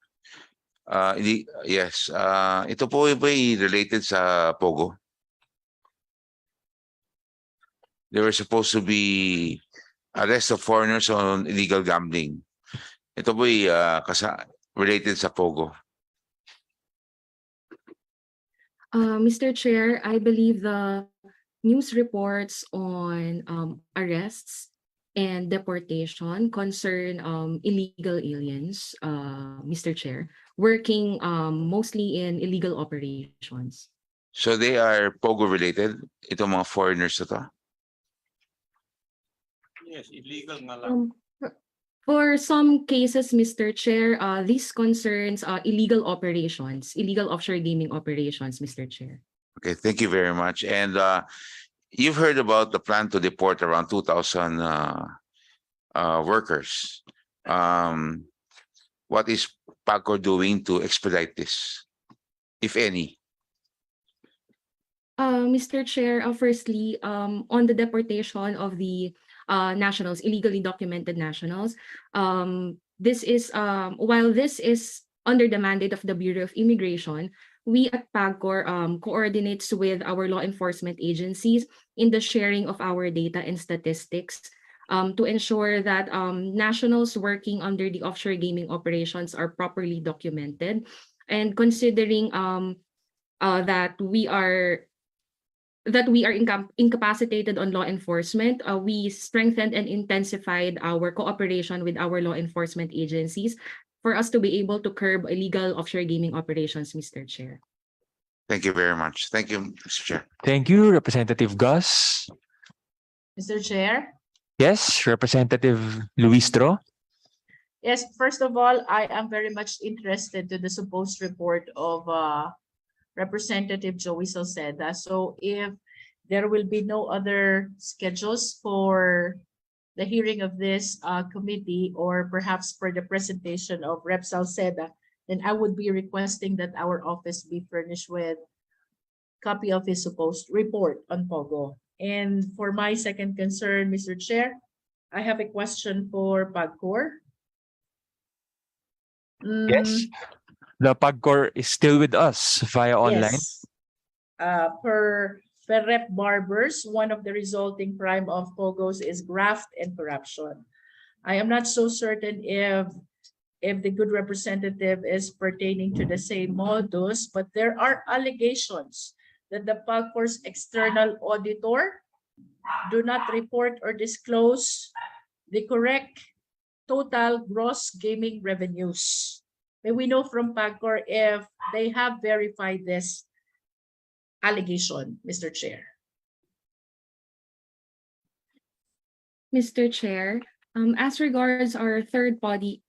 Yes, ito po ba related sa POGO? There were supposed to be arrest of foreigners on illegal gambling. Ito po related sa POGO. Mr. Chair, I believe the news reports on arrests and deportation concern illegal aliens, Mr. Chair, working mostly in illegal operations. So they are POGO related, itong mga foreigners na to? Yes, illegal nga lang. For some cases, Mr. Chair, this concerns illegal operations, illegal offshore gaming operations, Mr. Chair. Okay, thank you very much. And you've heard about the plan to deport around 2,000 workers. What is PAGCOR doing to expedite this, if any? Mr. Chair, firstly, on the deportation of the nationals, illegally documented nationals, this is while this is under the mandate of the Bureau of Immigration, we at PAGCOR coordinates with our law enforcement agencies in the sharing of our data and statistics to ensure that nationals working under the offshore gaming operations are properly documented, and considering that we are incapacitated on law enforcement, we strengthened and intensified our cooperation with our law enforcement agencies for us to be able to curb illegal offshore gaming operations, Mr. Chair. Thank you very much. Thank you, Mr. Chair. Thank you, Representative Gus. Mr. Chair? Yes, Representative Luistro. Yes, first of all, I am very much interested to the supposed report of Representative Joey Salceda. So if there will be no other schedules for the hearing of this committee, or perhaps for the presentation of Rep. Salceda, then I would be requesting that our office be furnished with copy of his supposed report on POGO. And for my second concern, Mr. Chair, I have a question for PAGCOR. Yes, the PAGCOR is still with us via online. Yes. Per Rep. Barbers, one of the resulting crime of POGOs is graft and corruption. I am not so certain if the good representative is pertaining to the same modus, but there are allegations that the PAGCOR's external auditor do not report or disclose the correct total gross gaming revenues. May we know from PAGCOR if they have verified this allegation, Mr. Chair? Mr. Chair, as regards our third-party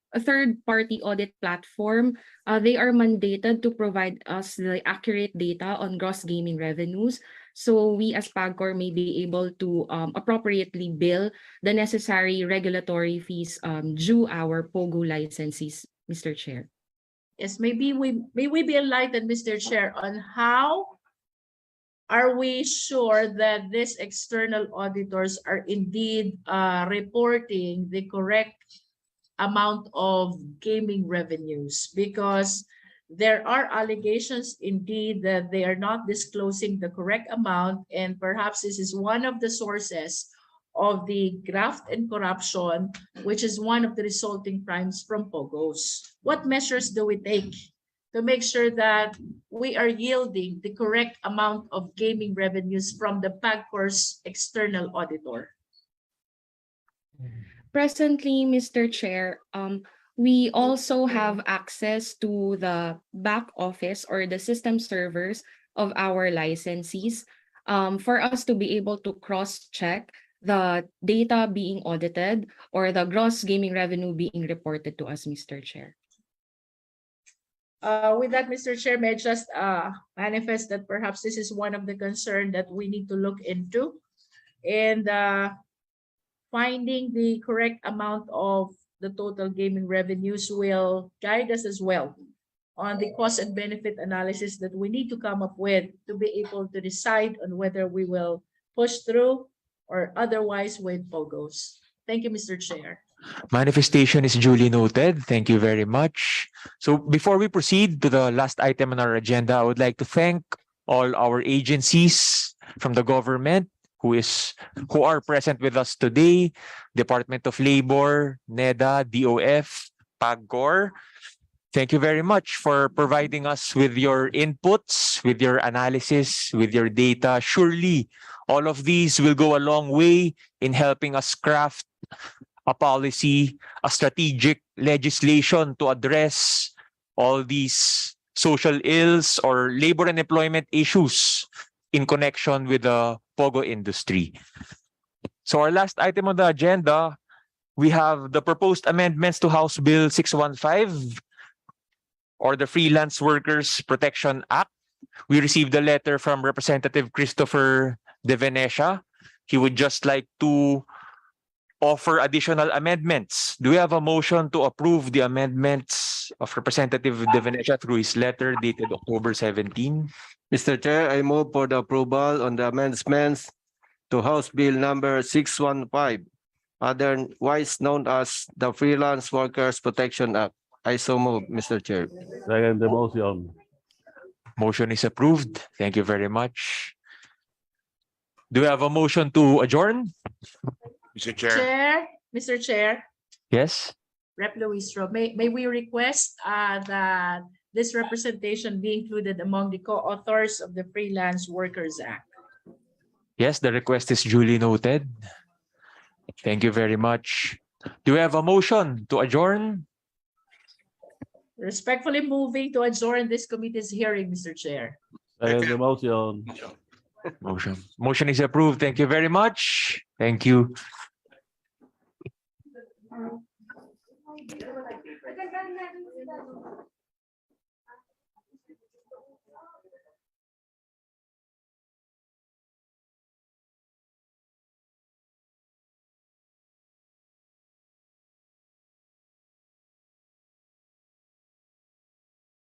audit platform, they are mandated to provide us the accurate data on gross gaming revenues, so we as PAGCOR may be able to appropriately bill the necessary regulatory fees due our POGO licensees, Mr. Chair. Yes, may we be enlightened, Mr. Chair, on how are we sure that these external auditors are indeed reporting the correct amount of gaming revenues? Because there are allegations indeed that they are not disclosing the correct amount, and perhaps this is one of the sources of the graft and corruption, which is one of the resulting crimes from POGOs. What measures do we take to make sure that we are yielding the correct amount of gaming revenues from the PAGCOR's external auditor? Presently, Mr. Chair, we also have access to the back office or the system servers of our licensees for us to be able to cross-check the data being audited or the gross gaming revenue being reported to us, Mr. Chair. With that, Mr. Chair, may I just manifest that perhaps this is one of the concerns that we need to look into, and finding the correct amount of the total gaming revenues will guide us as well on the cost and benefit analysis that we need to come up with to be able to decide on whether we will push through or otherwise with POGOs. Thank you, Mr. Chair. Manifestation is duly noted. Thank you very much. So before we proceed to the last item on our agenda, I would like to thank all our agencies from the government who are present with us today: Department of Labor, NEDA, DOF, PAGCOR. Thank you very much for providing us with your inputs, with your analysis, with your data. Surely, all of these will go a long way in helping us craft a policy, a strategic legislation to address all these social ills or labor and employment issues in connection with the POGO industry. So our last item on the agenda, we have the proposed amendments to House Bill 615 or the Freelance Workers Protection Act. We received a letter from Representative Christopher De Venecia. He would just like to offer additional amendments. Do we have a motion to approve the amendments of Representative De Venecia through his letter dated October 17? Mr. Chair, I move for the approval on the amendments to House Bill number 615, otherwise known as the Freelance Workers Protection Act. I so move, Mr. Chair. Second the motion. Motion is approved. Thank you very much. Do we have a motion to adjourn? Mr. Chair. Mr. Chair, Yes. Rep. Luistro, may we request that this representation be included among the co-authors of the Freelance Workers Act? Yes, the request is duly noted. Thank you very much. Do we have a motion to adjourn? Respectfully moving to adjourn this committee's hearing, Mr. Chair. Second the motion. Motion is approved. Thank you very much. Thank you.